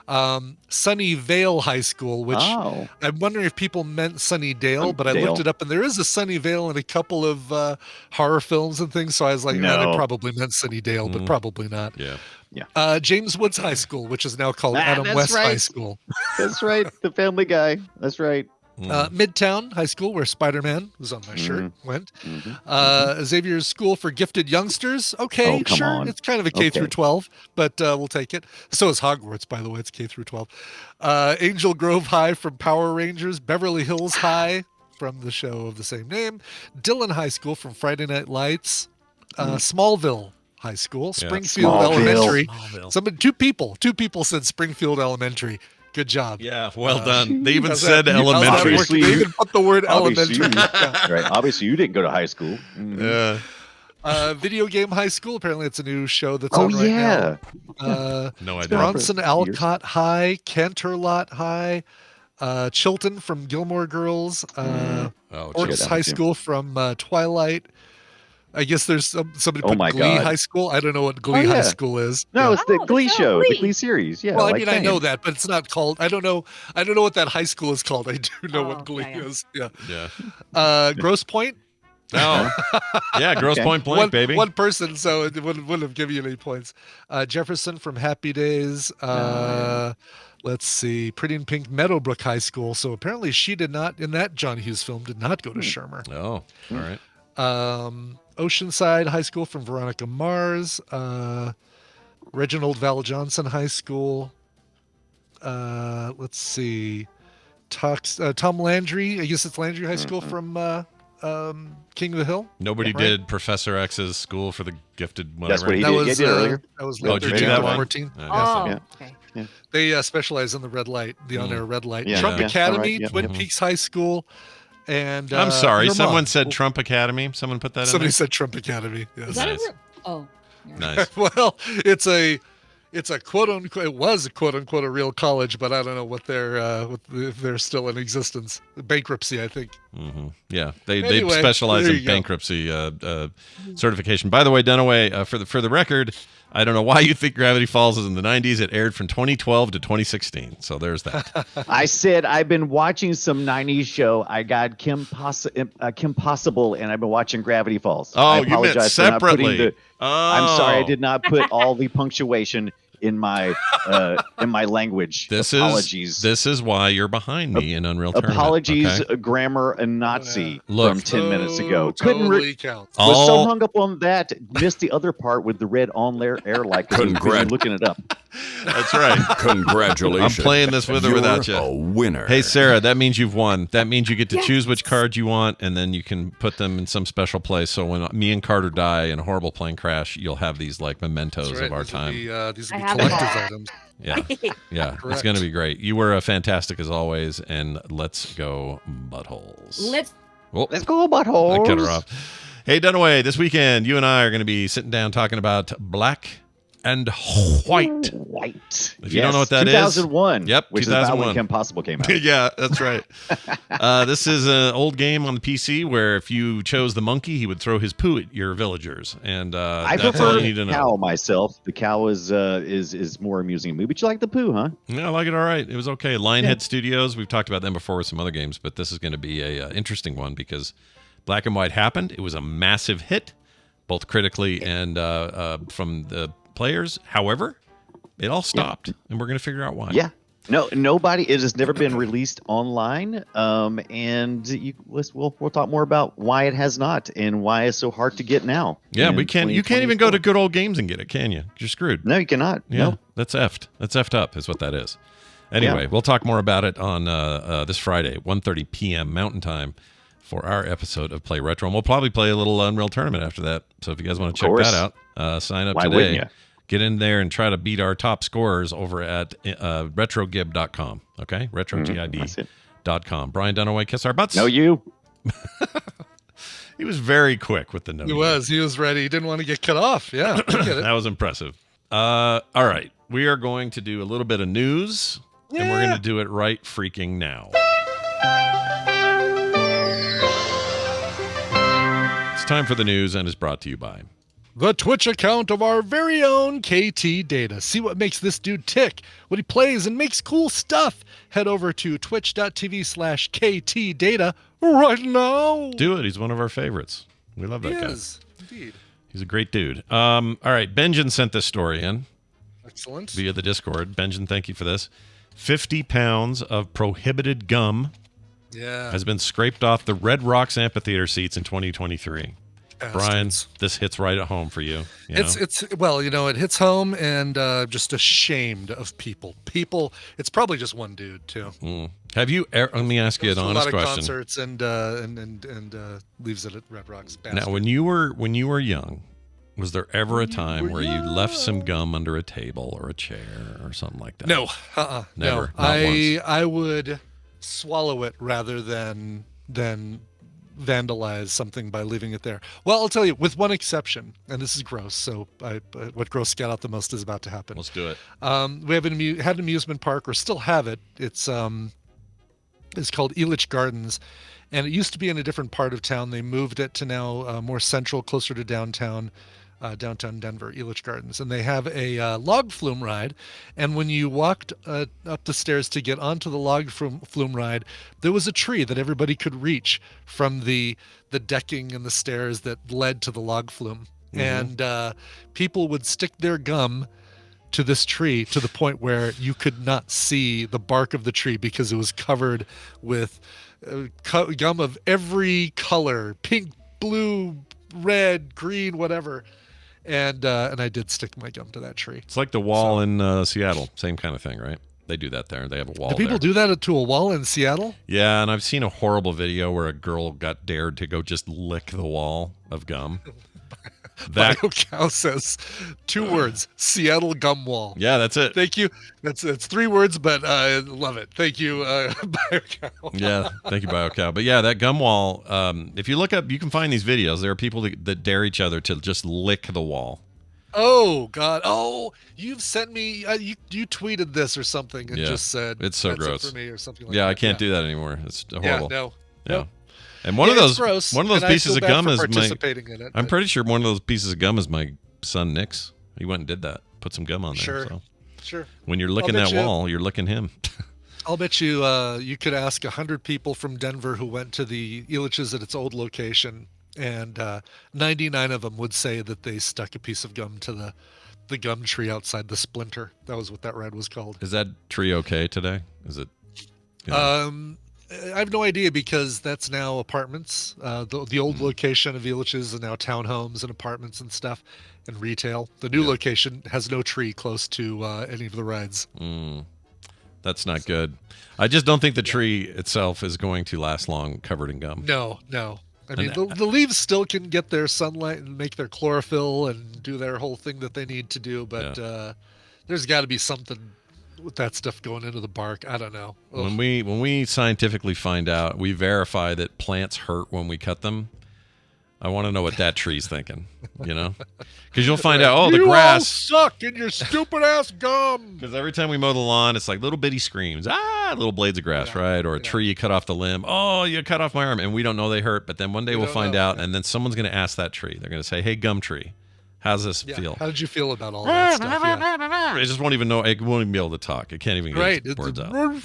Sunnyvale High School, which Oh. I'm wondering if people meant Sunnydale, but I Dale. looked it up, and there is a Sunnyvale in a couple of horror films and things. So I was like, No. they probably meant Sunnydale, but probably not. Yeah. James Woods High School, which is now called Ah, Adam that's West High right. School. That's right. The Family Guy. That's right. Midtown High School, where Spider-Man, who's on my shirt, went. Xavier's School for Gifted Youngsters. Okay, Oh, come sure. on. It's kind of a K Okay. through 12, but we'll take it. So is Hogwarts, by the way. It's K through 12. Angel Grove High from Power Rangers. Beverly Hills High from the show of the same name. Dillon High School from Friday Night Lights. Smallville High School. Springfield Smallville. Elementary. Smallville. Two people said Springfield Elementary. Good job. Yeah, well done. They even How's said that- how's that elementary. working? Obviously They you- even put the word Obviously, elementary. right. Obviously, you didn't go to high school. Yeah. Video Game High School. Apparently, it's a new show that's Oh on right yeah. now. No idea. Bronson Years. Alcott High, Canterlot High, Chilton from Gilmore Girls, Oh, Orts check it out, High too. School from Twilight. I guess there's somebody Oh put my Glee God. High School. I don't know what Glee Oh, High yeah. School is. No, Yeah. it's the Oh, Glee the show show, the Glee. Glee series. Yeah. Well, I like mean, I know Fame. that, but it's not called. I don't know what that high school is called. I do know Oh, what Glee yeah, yeah. is. Yeah. Yeah. Grosse Pointe. No. Yeah, Grosse Point Blank, baby. One person, so it wouldn't have given you any points. Jefferson from Happy Days. Let's see. Pretty in Pink, Meadowbrook High School. So apparently she did not, in that John Hughes film, did not go to Shermer. Oh, all right. Oceanside High School from Veronica Mars. Reginald Val Johnson High School. Let's see. Tom Landry. I guess it's Landry High School from King of the Hill. Nobody Right. did Professor X's School for the Gifted, whatever. That's what he That did. was Yeah, he did earlier. That was Oh, like did you 13 do that to one? 14. I guess Oh, Yeah. okay. They specialize in the red light, the on-air red light. Yeah, Trump yeah. Academy, All right, yeah, Twin yeah. Peaks High School, and I'm sorry. your Someone mom. said Trump Academy. Someone put that Somebody in said Trump Academy. Is Yes. that Nice. oh. there? Nice. Well, it's a quote unquote. It was a quote unquote a real college, but I don't know what if they're still in existence. Bankruptcy, I think. Hmm. Yeah, they Anyway, specialize there in you go. bankruptcy certification. By the way, Dunaway, for the record, I don't know why you think Gravity Falls is in the 90s. It aired from 2012 to 2016. So there's that. I said I've been watching some 90s show. I got Kim Possible, and I've been watching Gravity Falls. Oh, I you meant apologize for not putting separately. I'm sorry, I Oh. did not put all the punctuation in my language. Apologies. This is why you're behind me in Unreal Tournament. Apologies, okay? grammar and Nazi Look. from 10 minutes ago. Totally counts. Was so All hung up on that, missed the other part with the red on air light. 'Cause he was busy Congrats. looking it up. that's right. Congratulations. I'm playing this with or You're without you. a winner. Hey, Sarah, that means you've won. That means you get to choose which card you want, and then you can put them in some special place. So when me and Carter die in a horrible plane crash, you'll have these like mementos That's right. of our These will time. be, these will I be have collector's them. items. Yeah, yeah, it's Correct. going to be great. You were fantastic as always, and let's go buttholes. Let's Oh, Let's go, I cut her buttholes. off. Hey, Dunaway, this weekend you and I are going to be sitting down talking about Black and White. White. If you don't know what that is, 2001. Yep, which is about 2001. when Kim Possible came out. Yeah, that's right. This is an old game on the PC where if you chose the monkey, he would throw his poo at your villagers, and I that's prefer all you need to the know. cow myself. The cow is more amusing to me, but you like the poo, huh? Yeah, I like it all right. It was okay. Lionhead Studios, we've talked about them before with some other games, but this is going to be a interesting one because Black and White happened. It was a massive hit, both critically and from the players. However, it all stopped, and we're going to figure out why. Yeah. No, nobody. It has never been released online, and we'll talk more about why it has not and why it's so hard to get now. Yeah, we can't. You can't even go to Good Old Games and get it, can you? You're screwed. No, you cannot. Yeah, No. that's effed. That's effed up, is what that is. Anyway, we'll talk more about it on this Friday, 1:30 p.m. Mountain Time, for our episode of Play Retro, and we'll probably play a little Unreal Tournament after that. So if you guys want to check that out, sign up Why wouldn't today. ya? Get in there and try to beat our top scorers over at retrogib.com. Okay? retrogib.com. Brian Dunaway, kiss our butts. No, you. He was very quick with the no. He was ready. He didn't want to get cut off. Yeah, I get it. That was impressive. All right. We are going to do a little bit of news, and we're going to do it right freaking now. It's time for the news, and is brought to you by the Twitch account of our very own KT Data. See what makes this dude tick, what he plays, and makes cool stuff. Head over to twitch.tv/KT Data right now. Do it. He's one of our favorites. We love that guy. He is, indeed. He's a great dude. All right. Benjamin sent this story in. Excellent. Via the Discord. Benjamin, thank you for this. 50 pounds of prohibited gum has been scraped off the Red Rocks amphitheater seats in 2023. Brian, this hits right at home for you. It hits home, and just ashamed of people. It's probably just one dude too. Have you? Let me ask you an honest question. A lot of concerts and leaves it at Red Rocks. Now, when you were young, was there ever a time where you left some gum under a table or a chair or something like that? No, never. No. I would swallow it rather than vandalize something by leaving it there. Well, I'll tell you, with one exception, and this is gross. So what gross got out the most is about to happen. Let's do it. We have had an amusement park, or still have it. It's called Elitch Gardens, and it used to be in a different part of town. They moved it to now more central, closer to downtown Denver, Elitch Gardens, and they have a log flume ride. And when you walked up the stairs to get onto the log flume ride, there was a tree that everybody could reach from the decking and the stairs that led to the log flume. And people would stick their gum to this tree to the point where you could not see the bark of the tree because it was covered with gum of every color: pink, blue, red, green, whatever. And I did stick my gum to that tree. It's like the wall in Seattle. Same kind of thing, right? They do that there. They have a wall. Do people do that to a wall in Seattle? Yeah, and I've seen a horrible video where a girl got dared to go just lick the wall of gum. That BioCow says 2 words: Seattle gum wall. Yeah, that's it. Thank you. That's 3 words, but I love it. Thank you, BioCow. Yeah, thank you, BioCow. But yeah, that gum wall. If you look up, you can find these videos. There are people that dare each other to just lick the wall. Oh God! Oh, you've sent me. You tweeted this or something and just said it's so that's gross it for me or something like that. Yeah, I can't do that anymore. It's horrible. Yeah, no. Yeah. Nope. And one of those and pieces of gum is participating in it. I'm pretty sure one of those pieces of gum is my son Nick's. He went and did that. Put some gum on there. Sure. When you're licking that wall, you're licking him. I'll bet you you could ask 100 people from Denver who went to the Elitch's at its old location, and 99 of them would say that they stuck a piece of gum to the gum tree outside the Splinter. That was what that ride was called. Is that tree okay today? Is it? I have no idea, because that's now apartments. The old location of Elitch's is now townhomes and apartments and stuff, and retail. The new location has no tree close to any of the rides. That's not good. I just don't think the tree itself is going to last long covered in gum. No. I mean, the leaves still can get their sunlight and make their chlorophyll and do their whole thing that they need to do, but there's got to be something with that stuff going into the bark. I don't know. Ugh. When we scientifically find out, we verify that plants hurt when we cut them. I want to know what that tree's thinking, because you'll find out, the you grass. all suck in your stupid ass gum. Because every time we mow the lawn, it's like little bitty screams, little blades of grass, right? Or a tree you cut off the limb. Oh, you cut off my arm. And we don't know they hurt. But then one day we'll find out, and then someone's going to ask that tree. They're going to say, hey, gum tree, how's this feel? How did you feel about all that stuff? Yeah. It just won't even know. It won't even be able to talk. It can't even get its words out.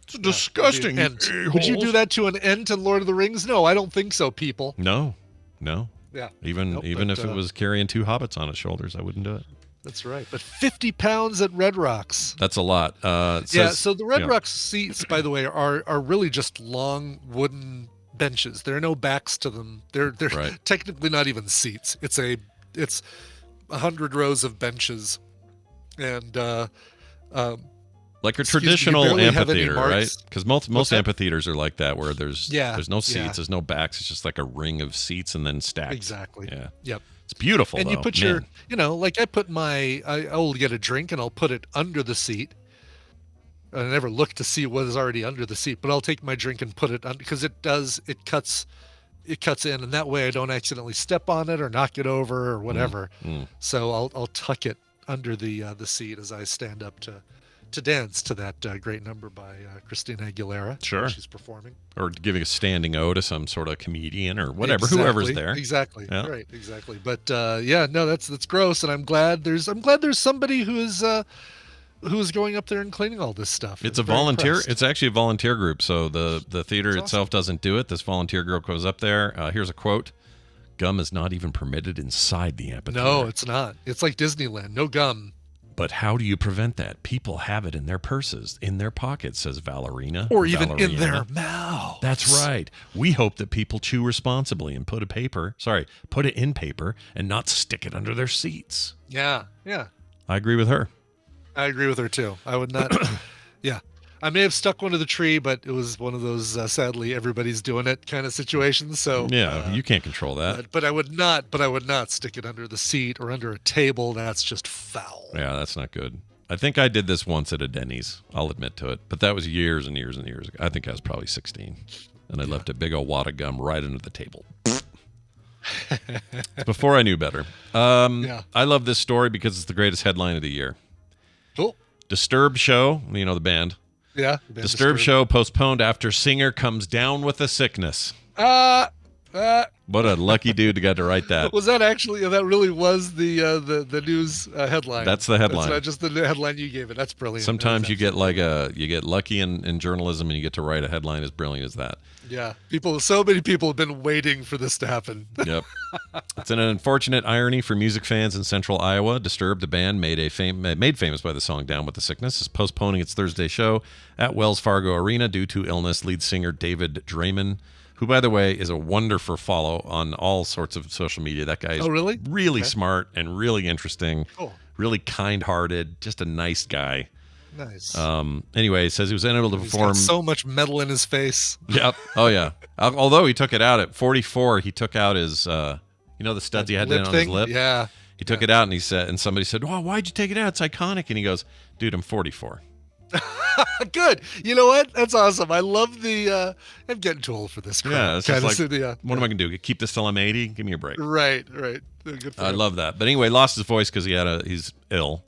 It's disgusting. Would you do that to an ent in Lord of the Rings? No, I don't think so, people. No. Yeah. Even if it was carrying 2 hobbits on its shoulders, I wouldn't do it. That's right. But 50 pounds at Red Rocks. That's a lot. So the Red Rocks seats, by the way, are really just long wooden benches. There are no backs to them. They're technically not even seats. It's 100 rows of benches, and like a traditional amphitheater, right? Because most amphitheaters are like that, where there's no seats, there's no backs. It's just like a ring of seats and then stacked. Exactly. Yeah. Yep. It's beautiful. And you put like I put I'll get a drink and I'll put it under the seat. I never look to see what is already under the seat, but I'll take my drink and put it under, because it cuts in, and that way I don't accidentally step on it or knock it over or whatever. So I'll tuck it under the seat as I stand up to dance to that great number by Christina Aguilera. Sure. She's performing. Or giving a standing O to some sort of comedian or whatever, whoever's there. Exactly. Yeah. Right. Exactly. But that's gross, and I'm glad there's somebody who is going up there and cleaning all this stuff. It's a volunteer. It's actually a volunteer group. So the theater itself doesn't do it. This volunteer group goes up there. Here's a quote: "Gum is not even permitted inside the amphitheater." No, it's not. It's like Disneyland. No gum. But how do you prevent that? People have it in their purses, in their pockets, says Valerina. Or even in their mouths. That's right. We hope that people chew responsibly and put it in paper and not stick it under their seats. Yeah. I agree with her. I agree with her too. I would not. Yeah. I may have stuck one to the tree, but it was one of those sadly everybody's doing it kind of situations. So you can't control that. But I would not stick it under the seat or under a table. That's just foul. Yeah, that's not good. I think I did this once at a Denny's. I'll admit to it, but that was years and years and years ago. I think I was probably 16, and I left a big old wad of gum right under the table. Before I knew better. I love this story because it's the greatest headline of the year. Cool. Disturbed show, the band. Yeah. Disturbed show postponed after singer comes down with a sickness. What a lucky dude to get to write that. Was that actually? That really was the news headline. That's the headline. That's not just the headline you gave it. That's brilliant. Sometimes you get lucky in journalism, and you get to write a headline as brilliant as that. Yeah, so many people have been waiting for this to happen. Yep. It's an unfortunate irony for music fans in Central Iowa. Disturbed, the band made famous by the song "Down with the Sickness," is postponing its Thursday show at Wells Fargo Arena due to illness. Lead singer David Draymond, who, by the way, is a wonderful follow on all sorts of social media. That guy is really smart and really interesting, really kind-hearted, just a nice guy. Nice. Anyway, he says he was unable to perform. Got so much metal in his face. Yep. Oh, yeah. Although he took it out at 44, he took out his, the studs he had in on his lip? Yeah. He took it out, and somebody said, "Oh, why'd you take it out? It's iconic." And he goes, "Dude, I'm 44. Good. You know what? That's awesome. I love the. I'm getting too old for this crap. Yeah, it's just like, what am I gonna do? Keep this till I'm 80? Give me a break. Right. Good for I him. love that. But anyway, lost his voice because he's ill,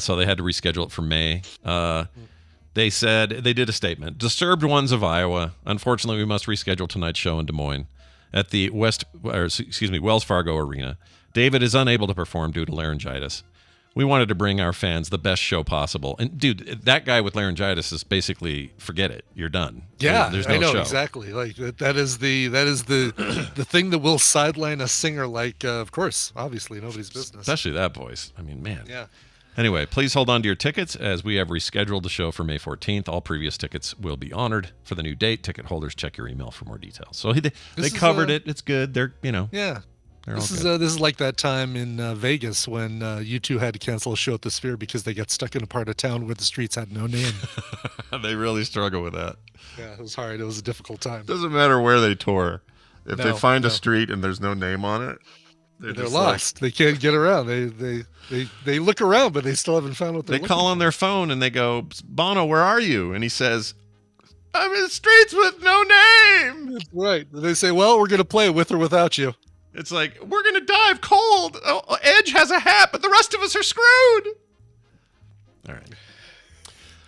so they had to reschedule it for May. They said they did a statement. Disturbed ones of Iowa. Unfortunately, we must reschedule tonight's show in Des Moines at the Wells Fargo Arena. David is unable to perform due to laryngitis. We wanted to bring our fans the best show possible. And dude, that guy with laryngitis is basically, forget it. You're done. Yeah, there's no I know show. Exactly. Like that is the thing that will sideline a singer. Like, of course, obviously, nobody's business. Especially that voice. I mean, man. Yeah. Anyway, please hold on to your tickets as we have rescheduled the show for May 14th. All previous tickets will be honored for the new date. Ticket holders, check your email for more details. So they covered it. It's good. They're Yeah. This is like that time in Vegas when U2 had to cancel a show at the Sphere because they got stuck in a part of town where the streets had no name. They really struggle with that. Yeah, it was hard. It was a difficult time. Doesn't matter where they tour. If they find a street and there's no name on it, they're lost. They can't get around. They look around, but they still haven't found what they're looking for. They call on their phone and they go, "Bono, where are you?" And he says, I'm in the streets with no name. That's right. They say, well, we're going to play with or without you. It's like, we're going to die of cold. Oh, Edge has a hat, but the rest of us are screwed. All right.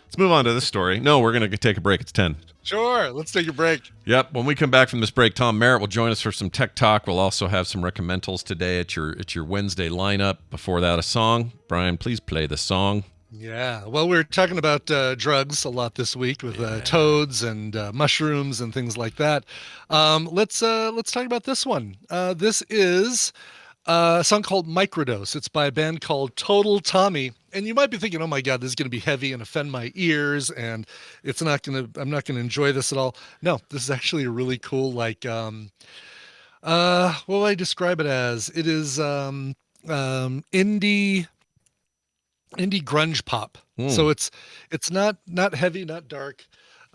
Let's move on to this story. No, we're going to take a break. It's 10. Sure. Let's take a break. Yep. When we come back from this break, Tom Merritt will join us for some tech talk. We'll also have some recommendals today at your Wednesday lineup. Before that, a song. Brian, please play the song. Yeah. Well, we were talking about drugs a lot this week with toads and mushrooms and things like that. Let's talk about this one. This is a song called Microdose. It's by a band called Total Tommy. And you might be thinking, oh my God, this is going to be heavy and offend my ears, and I'm not going to enjoy this at all. No, this is actually a really cool, like, what will I describe it as? It is indie grunge pop. So it's not heavy, not dark.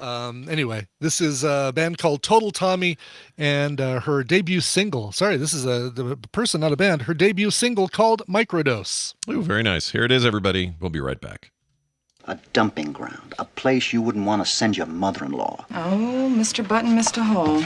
Anyway, this is a band called Total Tommy, and her debut single. Sorry, this is the person, not a band. Her debut single called Microdose. Ooh, very nice. Here it is, everybody. We'll be right back. A dumping ground, a place you wouldn't want to send your mother-in-law. Oh, Mr. Button, Mr. Hole.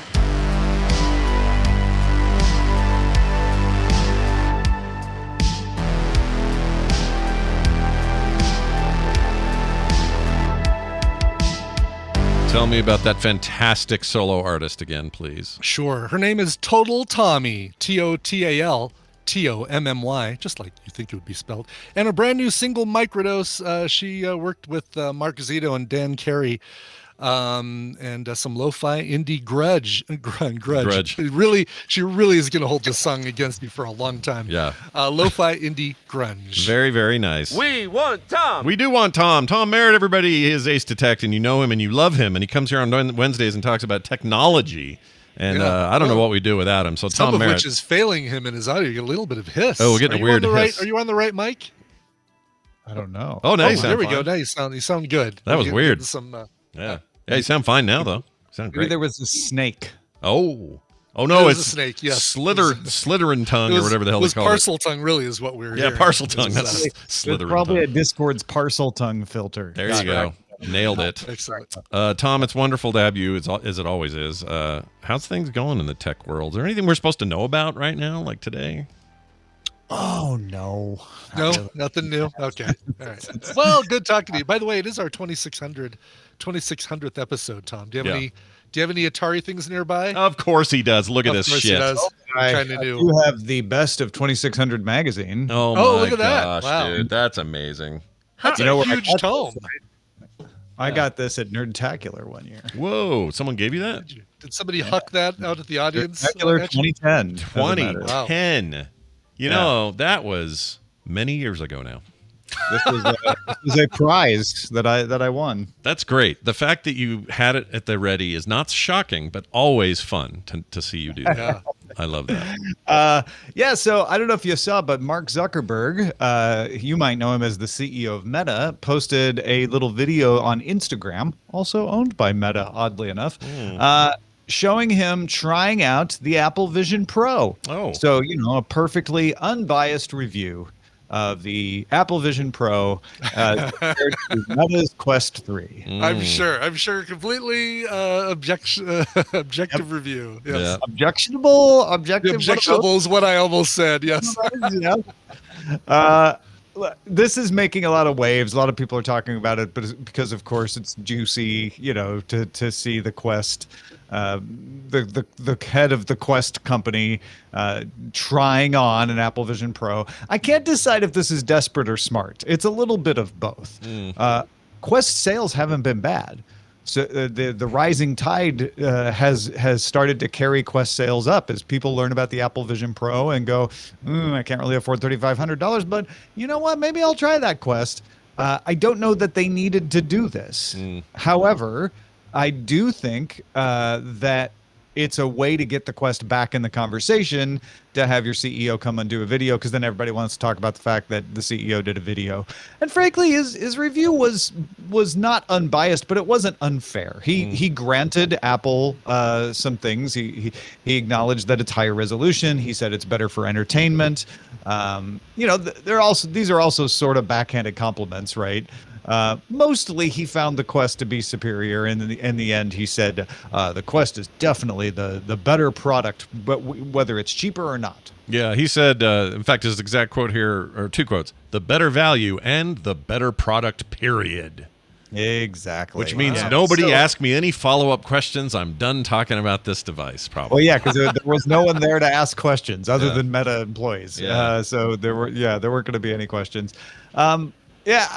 Tell me about that fantastic solo artist again, please. Sure. Her name is Total Tommy, Total Tommy, just like you think it would be spelled. And a brand new single, Microdose. She worked with Mark Zito and Dan Carey, and some lo-fi indie grudge. She really is going to hold this song against me for a long time. Yeah. Lo-fi indie grunge. Very, very nice. We want Tom. We do want Tom. Tom Merritt, everybody, is Ace Detect, and you know him and you love him, and he comes here on Wednesdays and talks about technology. And I don't know what we do without him. So some Tom of Merritt, which is failing him in his audio. You get a little bit of hiss. Oh, we're getting a weird hiss. Are you on the right mic? I don't know. Oh, now you sound there we fine. go. Now you sound good. That was weird. Yeah, you sound fine now, though. Sound great. Maybe there was a snake. Oh no, it's a snake. Yes, Slytherin tongue or whatever the hell they call it. Parcel tongue really is what we're hearing. Parcel tongue. That's Slytherin. Probably tongue. a Discord's parcel tongue filter. There you go. Nailed it. Excellent. Tom, it's wonderful to have you, as it always is. How's things going in the tech world? Is there anything we're supposed to know about right now, like today? Oh, no. No, nothing new? Okay. All right. Well, good talking to you. By the way, it is our 2600th episode, Tom. Do you have any Atari things nearby? Of course he does. Look at this shit. He does. I do have the Best of 2600 magazine. Oh, look at gosh, that. Wow. Dude. That's amazing. That's a huge tome. I got this at Nerdtacular one year. Whoa, someone gave you that? Did somebody huck that out at the audience? Nerdtacular 2010. 2010. You know, that was many years ago now. This was a prize that I won. That's great. The fact that you had it at the ready is not shocking, but always fun to see you do that. Yeah. I love that. So I don't know if you saw, but Mark Zuckerberg, you might know him as the CEO of Meta, posted a little video on Instagram, also owned by Meta, oddly enough, showing him trying out the Apple Vision Pro. Oh. So, a perfectly unbiased review of the Apple Vision Pro compared to Meta's Quest 3. I'm sure, completely objective review. Yes. Yeah. Objectionable is what I almost said. Yes. This is making a lot of waves. A lot of people are talking about it, but because of course it's juicy, to see the Quest, the head of the Quest company trying on an Apple Vision Pro. I can't decide if this is desperate or smart. It's a little bit of both. Quest sales haven't been bad. So the rising tide has started to carry Quest sales up as people learn about the Apple Vision Pro and go, I can't really afford $3,500, but you know what? Maybe I'll try that Quest. I don't know that they needed to do this. However, I do think that it's a way to get the Quest back in the conversation to have your CEO come and do a video, because then everybody wants to talk about the fact that the CEO did a video. And frankly, his review was not unbiased, but it wasn't unfair. He granted Apple some things. He acknowledged that it's higher resolution. He said it's better for entertainment. These are also sort of backhanded compliments, right? Mostly, he found the Quest to be superior, and in the end, he said the Quest is definitely the better product, but whether it's cheaper or not. Yeah, he said, in fact, his exact quote here, or two quotes, the better value and the better product, period. Exactly. Which means nobody asked me any follow-up questions. I'm done talking about this device, probably. Well, yeah, because there was no one there to ask questions other than Meta employees. Yeah. So there weren't going to be any questions. Yeah,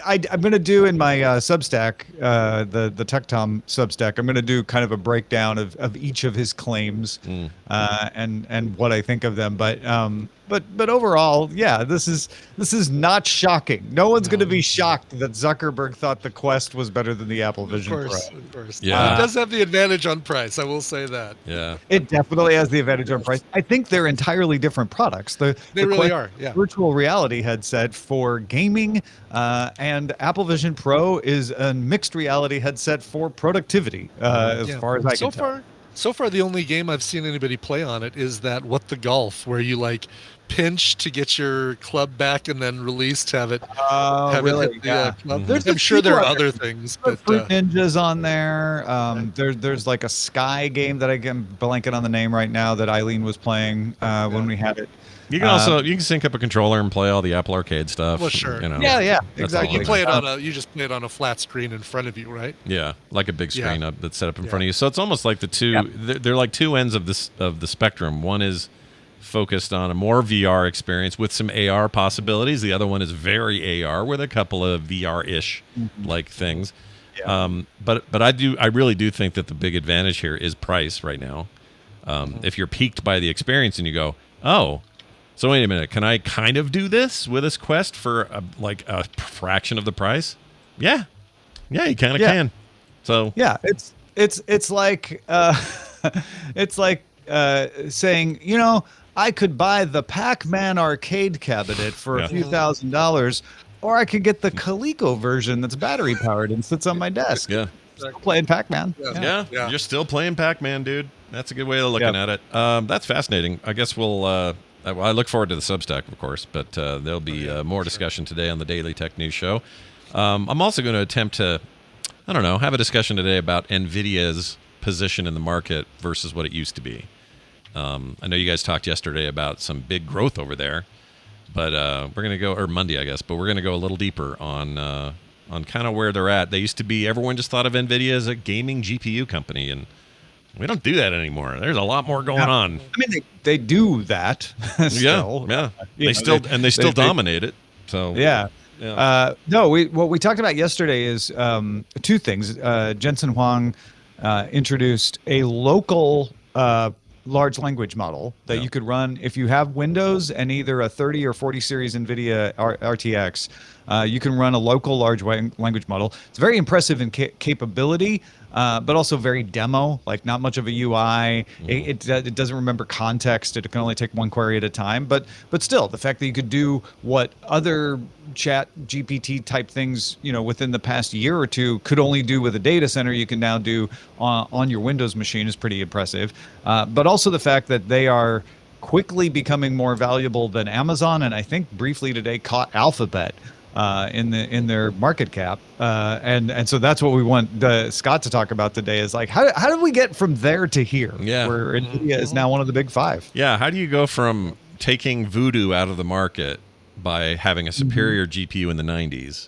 I'm going to do in my Substack, the Tech Tom Substack, I'm going to do kind of a breakdown of each of his claims and what I think of them. But overall, yeah, this is not shocking. No one's going to be shocked that Zuckerberg thought the Quest was better than the Apple Vision Pro. Of course. Yeah. It does have the advantage on price. I will say that. Yeah. It definitely has the advantage on price. I think they're entirely different products. They really Quest are. Yeah. Virtual reality headset for gaming, and Apple Vision Pro is a mixed reality headset for productivity. As far as I can tell. So far, the only game I've seen anybody play on it is that What the Golf, where you like pinch to get your club back and then release to have it. Really? It hit the club. There's I'm sure there are other things, but Fruit Ninja's on there. There's like a Sky game that I'm blanking on the name right now that Eileen was playing when we had it. You can also sync up a controller and play all the Apple Arcade stuff. Well, sure. You know, Yeah, that's exactly. You play it you just play it on a flat screen in front of you, right? Yeah, like a big screen that's set up in front of you. So it's almost like the two. They're like two ends of the spectrum. One is focused on a more VR experience with some AR possibilities. The other one is very AR with a couple of VR-ish like things. Yeah. But I really do think that the big advantage here is price right now. If you're piqued by the experience and you go, oh. So wait a minute, can I kind of do this with this Quest for a fraction of the price? Yeah, you kind of can. So yeah, it's like it's like saying, I could buy the Pac-Man arcade cabinet for a few $1,000s, or I could get the Coleco version that's battery powered and sits on my desk. Yeah, still playing Pac-Man. Yeah, you're still playing Pac-Man, dude. That's a good way of looking at it. That's fascinating. I guess we'll. I look forward to the Substack, of course, but there'll be more discussion today on the Daily Tech News Show. I'm also going to attempt to, have a discussion today about NVIDIA's position in the market versus what it used to be. I know you guys talked yesterday about some big growth over there, but we're going to go, or Monday, I guess, but we're going to go a little deeper on kind of where they're at. They used to be, everyone just thought of NVIDIA as a gaming GPU company, and we don't do that anymore. There's a lot more going on. I mean, they do that. Still. Yeah. They still dominate it. So yeah. No, what we talked about yesterday is two things. Jensen Huang introduced a local large language model that you could run if you have Windows and either a 30 or 40 series NVIDIA RTX. You can run a local large language model. It's very impressive in capability, but also very demo, like not much of a UI. It doesn't remember context. It can only take one query at a time. But still, the fact that you could do what other chat GPT type things, within the past year or two could only do with a data center, you can now do on your Windows machine is pretty impressive. But also the fact that they are quickly becoming more valuable than Amazon, and I think briefly today caught Alphabet in their market cap, and so that's what we want Scott to talk about today is like how did we get from there to here, where NVIDIA is now one of the big five. Yeah, how do you go from taking Voodoo out of the market by having a superior GPU in the 90s,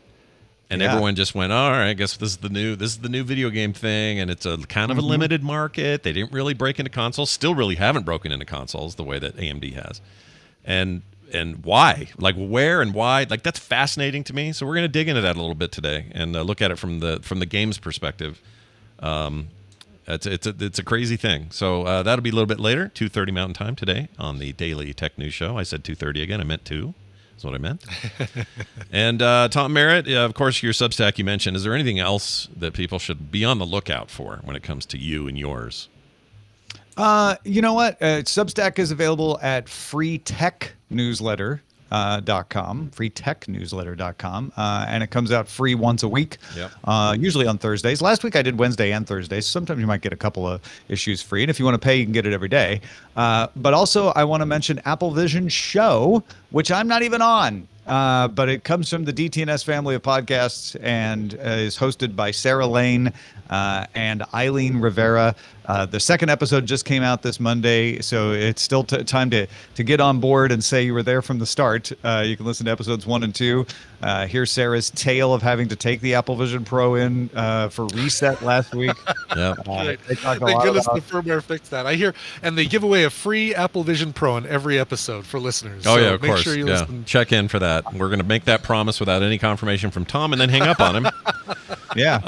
and everyone just went, all right, I guess this is the new video game thing, and it's a kind of a limited market. They didn't really break into consoles, still really haven't broken into consoles the way that AMD has, and why, like where and why, like that's fascinating to me. So we're going to dig into that a little bit today and look at it from the game's perspective. It's a crazy thing. So that'll be a little bit later, 2:30 Mountain Time today on the Daily Tech News Show. I said 2:30 again. I meant 2. That's what I meant. And Tom Merritt, of course, your Substack you mentioned. Is there anything else that people should be on the lookout for when it comes to you and yours? You know what? Substack is available at freetechnewsletter.com, freetechnewsletter.com, and it comes out free once a week, usually on Thursdays. Last week I did Wednesday and Thursdays. Sometimes you might get a couple of issues free, and if you want to pay, you can get it every day. But also I want to mention Apple Vision Show, which I'm not even on. but it comes from the DTNS family of podcasts and is hosted by Sarah Lane and Eileen Rivera. The second episode just came out this Monday, so it's still time to get on board and say you were there from the start. You can listen to episodes 1 and 2. Here's Sarah's tale of having to take the Apple Vision Pro in for reset last week. Yeah, they talk a Thank lot goodness about. the firmware fixed that. I hear, and they give away a free Apple Vision Pro in every episode for listeners. Oh, so yeah, of make course. Sure you yeah. listen. Check in for that. We're going to make that promise without any confirmation from Tom and then hang up on him. Yeah.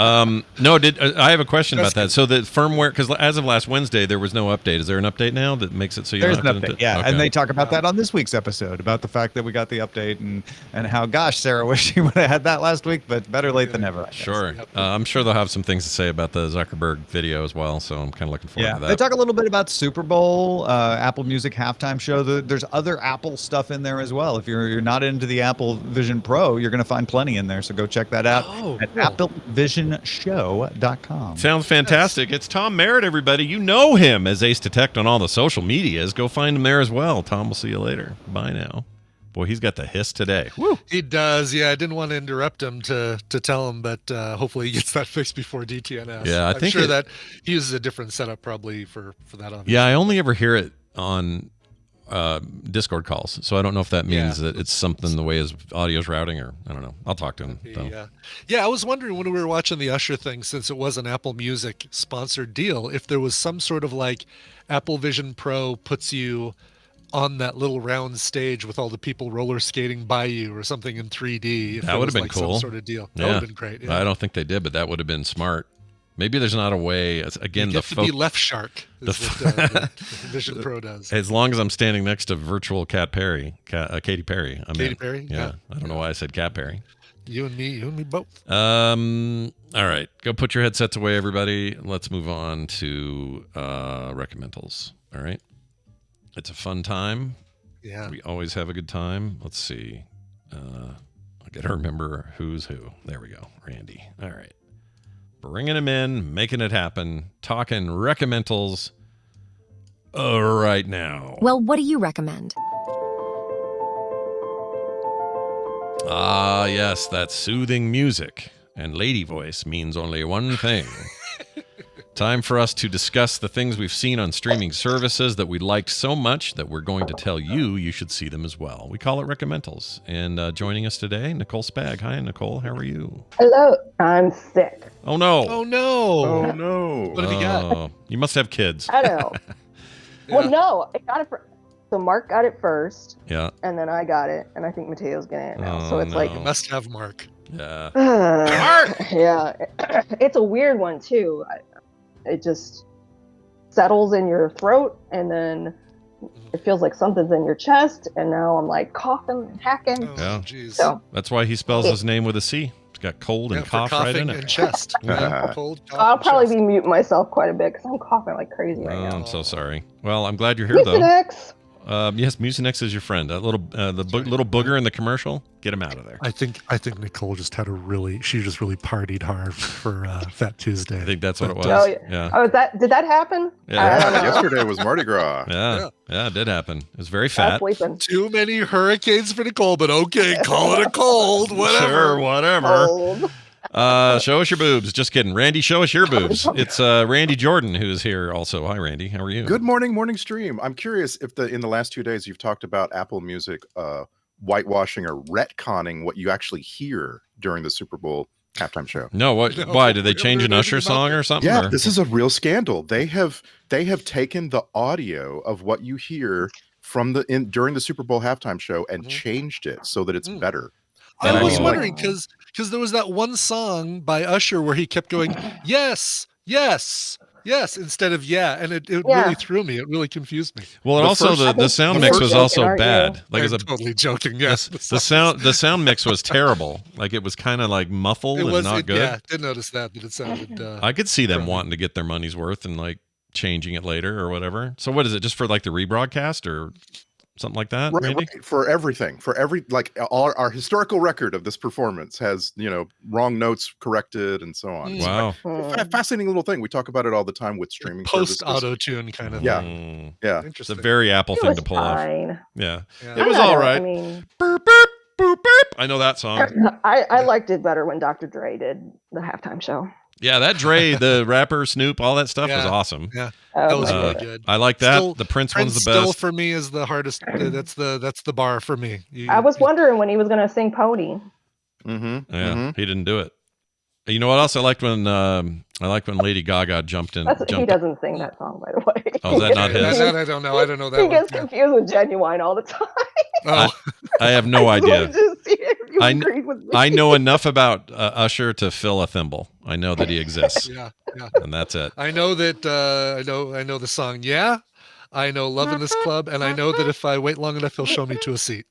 No, I have a question about that. So the firmware, because as of last Wednesday, there was no update. Is there an update now that makes it so you There's don't an have to? update, yeah. Okay. And they talk about that on this week's episode, about the fact that we got the update and how, gosh, Sarah, wish she would have had that last week, but better late than never. I guess. Sure. I'm sure they'll have some things to say about the Zuckerberg video as well, so I'm kind of looking forward to that. They talk a little bit about Super Bowl, Apple Music halftime show. There's other Apple stuff in there as well. If you're not into the Apple Vision Pro, you're going to find plenty in there, so go check that out at applevisionshow.com. Sounds fantastic. It's Tom Merritt, everybody. You know him as Ace Detect on all the social medias. Go find him there as well. Tom, we'll see you later. Bye now. Boy, he's got the hiss today. Woo. He does. Yeah, I didn't want to interrupt him to tell him, but hopefully he gets that fixed before DTNS. Yeah, I'm sure that he uses a different setup probably for that. Obviously. Yeah, I only ever hear it on Discord calls, so I don't know if that means that it's something the way his audio's routing, or I don't know. I'll talk to him. Yeah, I was wondering when we were watching the Usher thing, since it was an Apple Music sponsored deal, if there was some sort of like Apple Vision Pro puts you on that little round stage with all the people roller skating by you or something in 3D. That would have been like cool. Some sort of deal. That would have been great. Yeah. I don't think they did, but that would have been smart. Maybe there's not a way. Again, you get to be left shark. Is what the Vision Pro does. As long as I'm standing next to virtual Katy Perry. Katy Perry. Yeah. I don't know why I said Cat Perry. You and me both. All right, go put your headsets away, everybody. Let's move on to recommendals. All right, it's a fun time. Yeah, we always have a good time. Let's see. I gotta remember who's who. There we go, Randy. All right. Bringing him in, making it happen, talking recommendals right now. Well, what do you recommend? Ah, yes, that soothing music and lady voice means only one thing. Time for us to discuss the things we've seen on streaming services that we liked so much that we're going to tell you should see them as well. We call it recommendals. And joining us today, Nichole Spag. Hi, Nichole. How are you? Hello. I'm sick. Oh, no. Oh, no. Oh, no. What have you got? You must have kids. I know. Yeah. Well, no. I got it so Mark got it first. Yeah. And then I got it. And I think Mateo's getting it now. So it's no. like. You must have Mark. Yeah. Mark! Yeah. It's a weird one, too. It just settles in your throat, and then it feels like something's in your chest, and now I'm like coughing and hacking. Yeah. So that's why he spells his name with a C. He's got cold and cough right in it. And chest. Cold, cough, I'll and probably chest. be muting myself quite a bit because I'm coughing like crazy right now. I'm so sorry. Well, I'm glad you're here, though. Mucinex. Yes, Mucinex is your friend. That little little booger in the commercial. Get him out of there. I think Nichole just had she just really partied hard for Fat Tuesday. I think that's what it was. Oh, yeah. Oh, did that happen? Yeah. Yesterday was Mardi Gras. Yeah, it did happen. It was very fat. Too many hurricanes for Nichole, but okay, call it a cold. Whatever. Sure, whatever. Cold. Show us your boobs. Just kidding. Randy, show us your boobs. It's Randy Jordan who's here also. Hi, Randy. How are you? Good morning stream. I'm curious if in the last 2 days you've talked about Apple Music whitewashing or retconning what you actually hear during the Super Bowl halftime show. No, why did they change an Usher song or something? Yeah, or? this is a real scandal. They have taken the audio of what you hear from during the Super Bowl halftime show and changed it so that it's better. I was wondering because there was that one song by Usher where he kept going, yes, yes, yes, instead of yeah, and it really threw me. It really confused me. Well, and also the sound mix was also bad. Like I'm totally joking. Yes, the sound mix was terrible. Like it was kind of like muffled and not good. Yeah, did notice that it sounded. I could see them wanting to get their money's worth and like changing it later or whatever. So what is it? Just for like the rebroadcast or something like that? Right, for everything, like our historical record of this performance has wrong notes corrected and so on. Wow, fascinating little thing. We talk about it all the time with streaming post auto tune kind of. Yeah, yeah. It's a very Apple thing to pull off. Fine. Yeah, I it was know, all right. I mean, Burp burp. boop, beep. I know that song. I liked it better when Dr. Dre did the halftime show. Yeah, that Dre, the rapper, Snoop, all that stuff was awesome. Yeah, that was really good. I like that. Still, the Prince Prince one's the best. Still, for me, is the hardest. That's the bar for me. I was wondering when he was going to sing Pony. Yeah, he didn't do it. You know what else I liked when Lady Gaga jumped in. He doesn't sing that song, by the way. Oh, is that not his? I don't know. I don't know that. He gets confused with Genuine all the time. I have no idea. I I know enough about Usher to fill a thimble. I know that he exists. Yeah. And that's it. I know that. I know the song. Yeah. I know Love in This Club, and I know that if I wait long enough, he'll show me to a seat.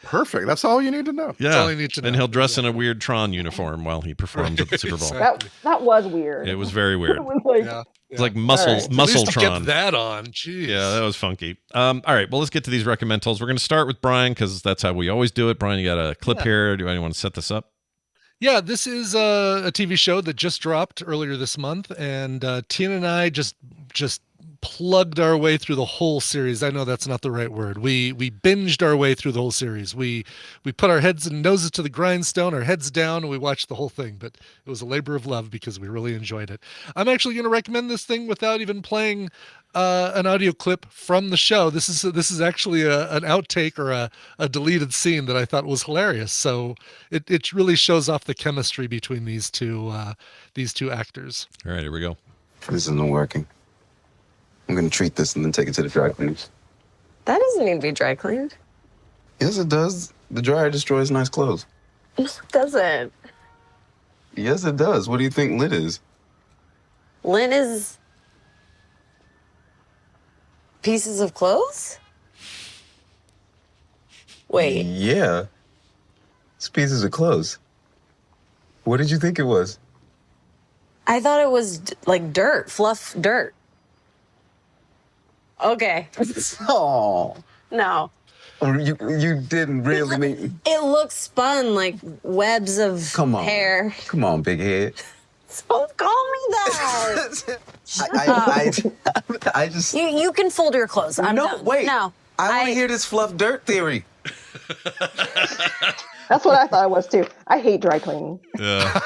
Perfect. That's all you need to know. Yeah. That's all you need to know. And he'll dress in a weird Tron uniform while he performs at the Super Bowl. That was weird. It was very weird. It was like, It's like muscle Tron. Get that on. Jeez. Yeah, that was funky. All right, well, let's get to these recommendals. We're going to start with Brian because that's how we always do it. Brian, you got a clip here. Do anyone want to set this up? Yeah, this is a TV show that just dropped earlier this month, and Tina and I just plugged our way through the whole series. I know that's not the right word. We binged our way through the whole series. We put our heads and noses to the grindstone, our heads down, and we watched the whole thing. But it was a labor of love because we really enjoyed it. I'm actually going to recommend this thing without even playing an audio clip from the show. This is actually an outtake or a deleted scene that I thought was hilarious. So it really shows off the chemistry between these two actors. All right, here we go. This isn't working. I'm going to treat this and then take it to the dry cleaners. That doesn't need to be dry cleaned. Yes, it does. The dryer destroys nice clothes. It doesn't. Yes, it does. What do you think lint is? Lint is pieces of clothes? Wait. Yeah. It's pieces of clothes. What did you think it was? I thought it was like dirt, fluff dirt. Okay. Oh. No. You didn't really mean... It looks spun like webs of hair. Come on, big head. Don't call me that. I just... You can fold your clothes. I'm done. Wait. No. I want to hear this fluff dirt theory. That's what I thought it was too. I hate dry cleaning. Yeah,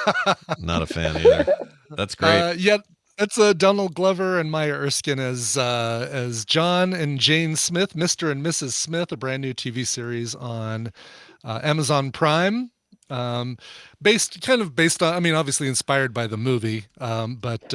not a fan either. That's great. That's Donald Glover and Maya Erskine as John and Jane Smith, Mr. and Mrs. Smith, a brand new TV series on Amazon Prime. Based on, I mean, obviously inspired by the movie, but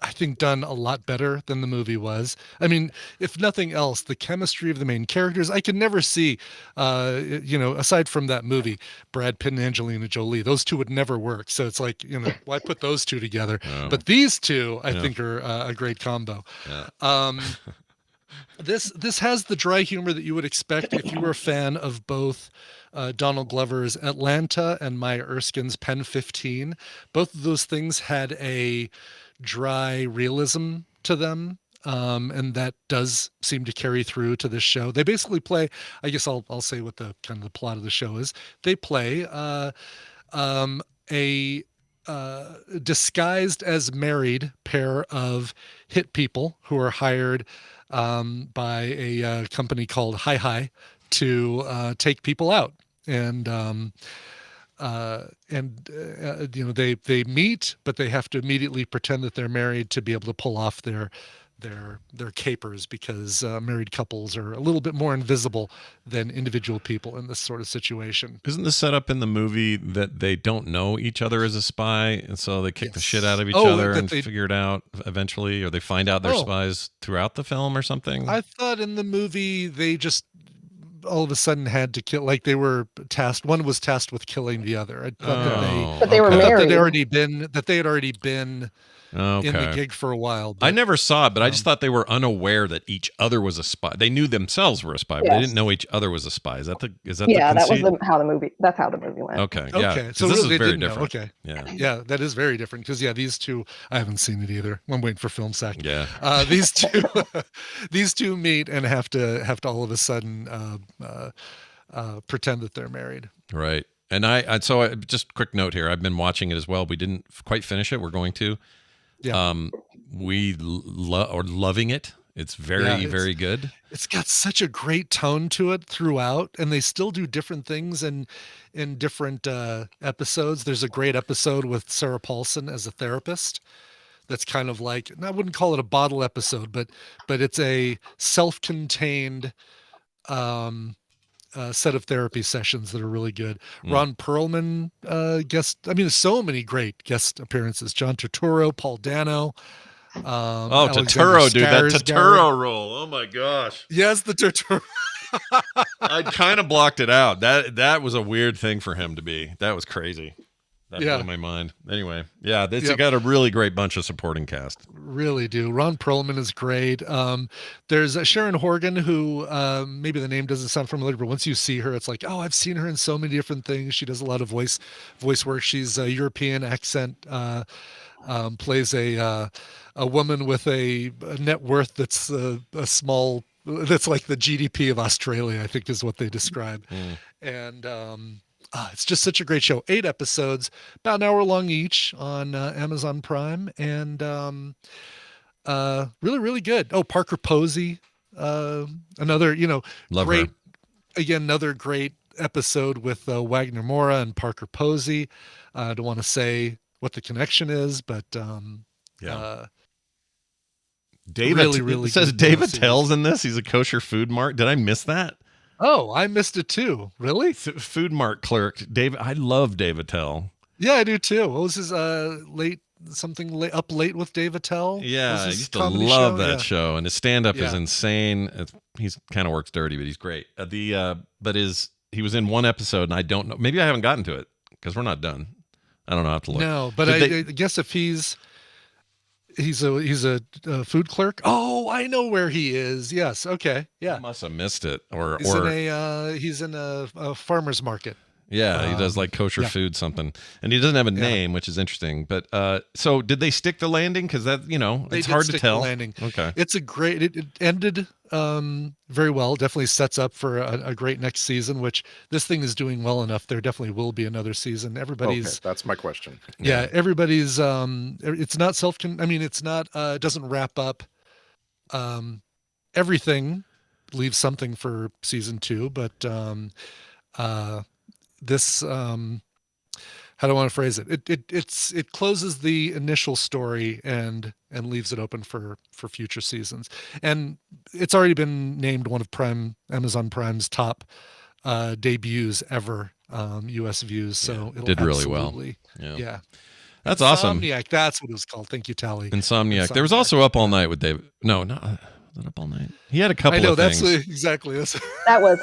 I think done a lot better than the movie was. I mean, if nothing else, the chemistry of the main characters, I could never see, aside from that movie, Brad Pitt and Angelina Jolie, those two would never work. So it's like, why put those two together? But these two, I think, are a great combo. Yeah. This has the dry humor that you would expect if you were a fan of both Donald Glover's Atlanta and Maya Erskine's Pen 15. Both of those things had a dry realism to them, and that does seem to carry through to this show. They basically play, I guess I'll say what the kind of the plot of the show is. They play a disguised as married pair of hit people who are hired by a company called Hi to take people out. And they meet, but they have to immediately pretend that they're married to be able to pull off their capers, because married couples are a little bit more invisible than individual people in this sort of situation. Isn't the setup in the movie that they don't know each other as a spy, and so they kick the shit out of each other and figure it out eventually, or they find out they're spies throughout the film or something? I thought in the movie they just all of a sudden had to kill, like they were tasked. One was tasked with killing the other. I thought that they were married. That they had already been in the gig for a while. I never saw it, but I just thought they were unaware that each other was a spy. They knew themselves were a spy, but they didn't know each other was a spy. Is that the conceit? That was how the movie. That's how the movie went. Okay, yeah. Okay, so this really is very different. Okay, yeah, that is very different, because these two, I haven't seen it either. I'm waiting for film sack. Yeah, these two meet and have to all of a sudden pretend that they're married. Right. And I just quick note here. I've been watching it as well. We didn't quite finish it. We're going to. Yeah. We are loving it. It's very good. It's got such a great tone to it throughout, and they still do different things in different episodes. There's a great episode with Sarah Paulson as a therapist. That's kind of like, and I wouldn't call it a bottle episode, but it's a self-contained set of therapy sessions that are really good. Ron Perlman there's so many great guest appearances. John Turturro, Paul Dano. Turturro, dude, that Turturro role. Oh my gosh. Yes, the Turturro. I kind of blocked it out. That was a weird thing for him to be. That was crazy. That blew my mind. Anyway, it's got a really great bunch of supporting cast. Really do. Ron Perlman is great. There's Sharon Horgan, who maybe the name doesn't sound familiar, but once you see her, it's like, oh, I've seen her in so many different things. She does a lot of voice work. She's a European accent. Plays a woman with a net worth that's a small, that's like the GDP of Australia, I think is what they describe. And it's just such a great show. 8 episodes, about an hour long each on Amazon Prime, and really, really good. Oh, Parker Posey, another, Love great, her. again, another great episode with Wagner Moura and Parker Posey. I don't want to say what the connection is, but David really it says good David series. Tell's in this. He's a kosher food mart. Did I miss that? Oh, I missed it too. Really? Food mart clerk. David. I love David Tell. Yeah, I do too. What was his up late with David Tell? Yeah, I Was his used to comedy love show? that show, and his stand-up is Yeah. insane. He's kind of works dirty, but he's great. He was in one episode, and I don't know. Maybe I haven't gotten to it because we're not done. I don't know. I have to look. No, but I guess if he's a food clerk. Oh, I know where he is. Yes. Okay. Yeah. I must have missed it, or He's in a farmer's market. Yeah, he does like kosher food something, and he doesn't have a name, which is interesting. But so did they stick the landing? Because that They it's did hard to stick tell. the landing. Okay, it's a great. It ended very well. Definitely sets up for a great next season. Which this thing is doing well enough. There definitely will be another season. Everybody's. Okay, that's my question. Yeah, everybody's. It's not it's not. It doesn't wrap up. Everything leaves something for season 2, but this how do I want to phrase it? It closes the initial story and leaves it open for future seasons. And it's already been named one of Amazon Prime's top debuts ever, US views. So it did really well. Yeah. That's awesome. Insomniac, that's what it was called. Thank you, Tally. Insomniac. There was also Up All Night with David. No, not Up All Night. He had a couple. I know of things. that's exactly this. That was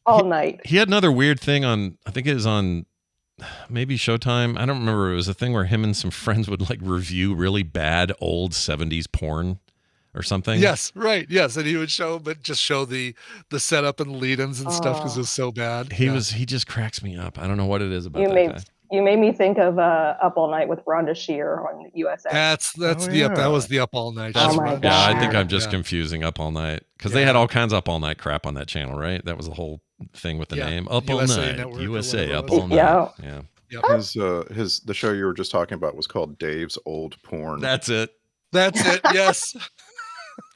all night. He had another weird thing on. I think it was on maybe Showtime. I don't remember. It was a thing where him and some friends would like review really bad old 70s porn or something. Yes, right. Yes, and he would show the setup and lead-ins and stuff because it was so bad. He just cracks me up. I don't know what it is about that guy. You made me think of Up All Night with Rhonda Shear on USA. That was the Up All Night. Oh my God. Yeah, I think I'm just confusing Up All Night because they had all kinds of Up All Night crap on that channel, right? That was the whole thing with the name Up USA All Night, Network or USA whatever it Up was. All Night. Yeah. The show you were just talking about was called Dave's Old Porn. That's it. Yes.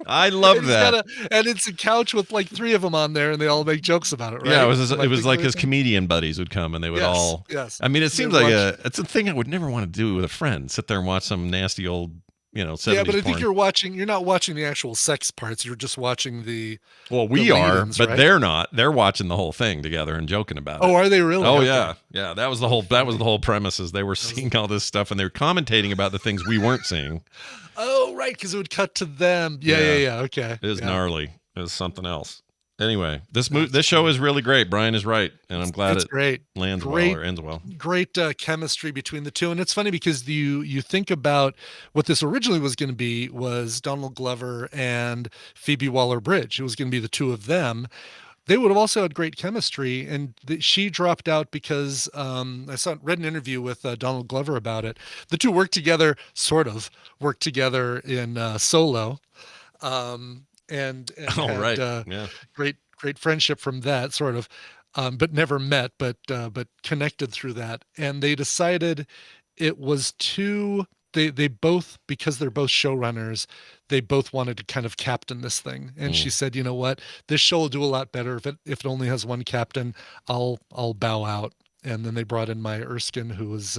I love that. And it's a couch with like 3 of them on there, and they all make jokes about it, right? Yeah, it was like his comedian buddies would come, and they would all. Yes. I mean, it seems like it's a thing I would never want to do with a friend. Sit there and watch some nasty old, 70s Yeah, but I think porn. you're not watching the actual sex parts. You're just watching the. Well, we the are, lead-ins, but right? they're not. They're watching the whole thing together and joking about it. Oh, are they really? Oh Okay. yeah. That was the whole premise. Is they were seeing all this stuff and they were commentating about the things we weren't seeing. Oh, right, because it would cut to them. Yeah. Okay. It was gnarly. It was something else. Anyway, this show is really great. Brian is right, and I'm glad It's great. lands Great. well or ends well. Great chemistry between the two, and it's funny because you think about what this originally was going to be was Donald Glover and Phoebe Waller-Bridge. It was going to be the two of them. They would have also had great chemistry, and she dropped out because read an interview with Donald Glover about it. The two worked together in Solo, and had, great friendship from that sort of, but never met, but connected through that. And they decided it was too they both, because they're both showrunners, they both wanted to kind of captain this thing. And she said, you know what, this show will do a lot better if it only has one captain. I'll bow out. And then they brought in Maya Erskine, who was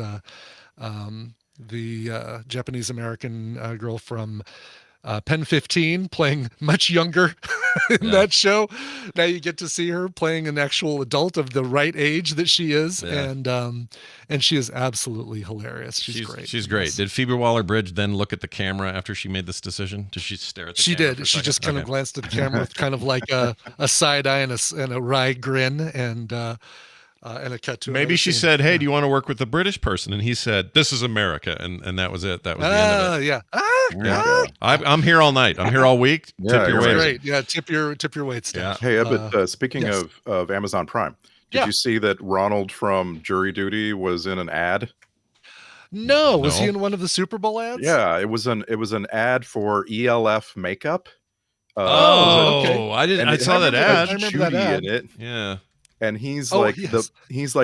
the Japanese American girl from Pen 15, playing much younger in that show. Now you get to see her playing an actual adult of the right age that she is, and she is absolutely hilarious. She's great. She's great. Did Phoebe Waller-Bridge then look at the camera after she made this decision? Did she stare at the camera? She did. She just kind of glanced at the camera with kind of like a side eye and a wry grin, and a cut to maybe she said, "Hey, do you want to work with a British person?" And he said, "This is America," and that was it. That was the end of it. Yeah. I'm here all night. I'm here all week. Tip your weights. Great. Yeah, tip your weights down. Hey, but speaking of Amazon Prime, did you see that Ronald from Jury Duty was in an ad? No, was he in one of the Super Bowl ads? Yeah, it was an ad for ELF makeup. Okay. I saw that ad. I remember that ad. In it. Yeah. And he's like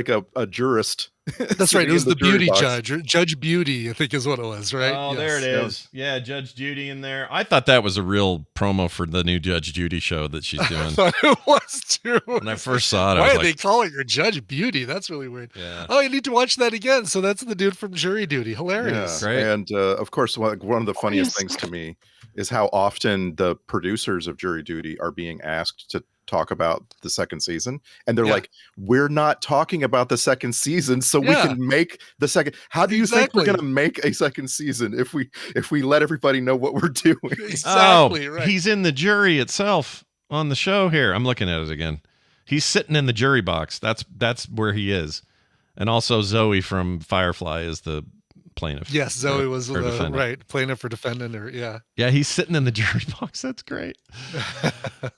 a jurist. That's right. It was the beauty judge, or Judge Beauty, I think is what it was, right? Oh, there it is. Yeah, Judge Judy in there. I thought that was a real promo for the new Judge Judy show that she's doing. I thought it was too. When I first saw it, why I was are they calling her Judge Beauty? That's really weird. Yeah. Oh, you need to watch that again. So that's the dude from Jury Duty. Hilarious. Yeah. Great. And of course, one of the funniest things to me is how often the producers of Jury Duty are being asked to talk about the second season, and they're like, we're not talking about the second season, so we can make the second. How do you think we're going to make a second season if we let everybody know what we're doing? Exactly. Right. He's in the jury itself on the show here. I'm looking at it again. He's sitting in the jury box. That's where he is. And also Zoe from Firefly is the plaintiff. Yes, Zoe was the plaintiff or defendant, or yeah, he's sitting in the jury box. That's great.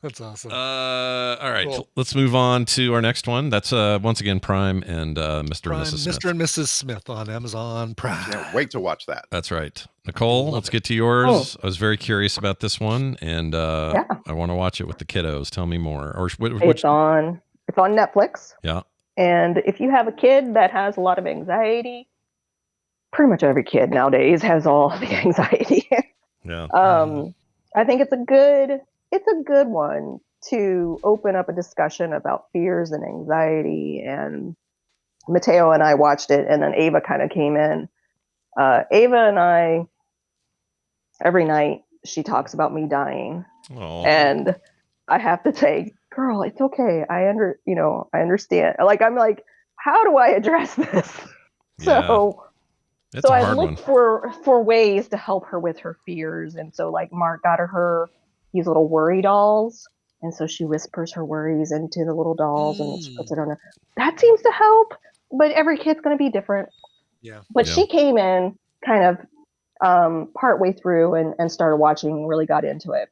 That's awesome. All right, Cool. let's move on to our next one. That's once again Prime and Mr. and Mrs. Smith. Mr. and Mrs. Smith on Amazon Prime. Can't wait to watch that. That's right. Nicole, let's get to yours. I was very curious about this one, and I want to watch it with the kiddos. Tell me more. Or It's on Netflix. Yeah. And if you have a kid that has a lot of anxiety, pretty much every kid nowadays has all the anxiety. Yeah. I think it's a good one to open up a discussion about fears and anxiety. And Mateo and I watched it, and then Ava kind of came in. Ava and I, every night she talks about me dying. Aww. And I have to say, girl, it's okay. I understand. I'm like, how do I address this? So I looked for ways to help her with her fears. And so Mark got her these little worry dolls. And so she whispers her worries into the little dolls and she puts it on her. That seems to help, but every kid's going to be different. Yeah. But she came in kind of partway through and started watching and really got into it.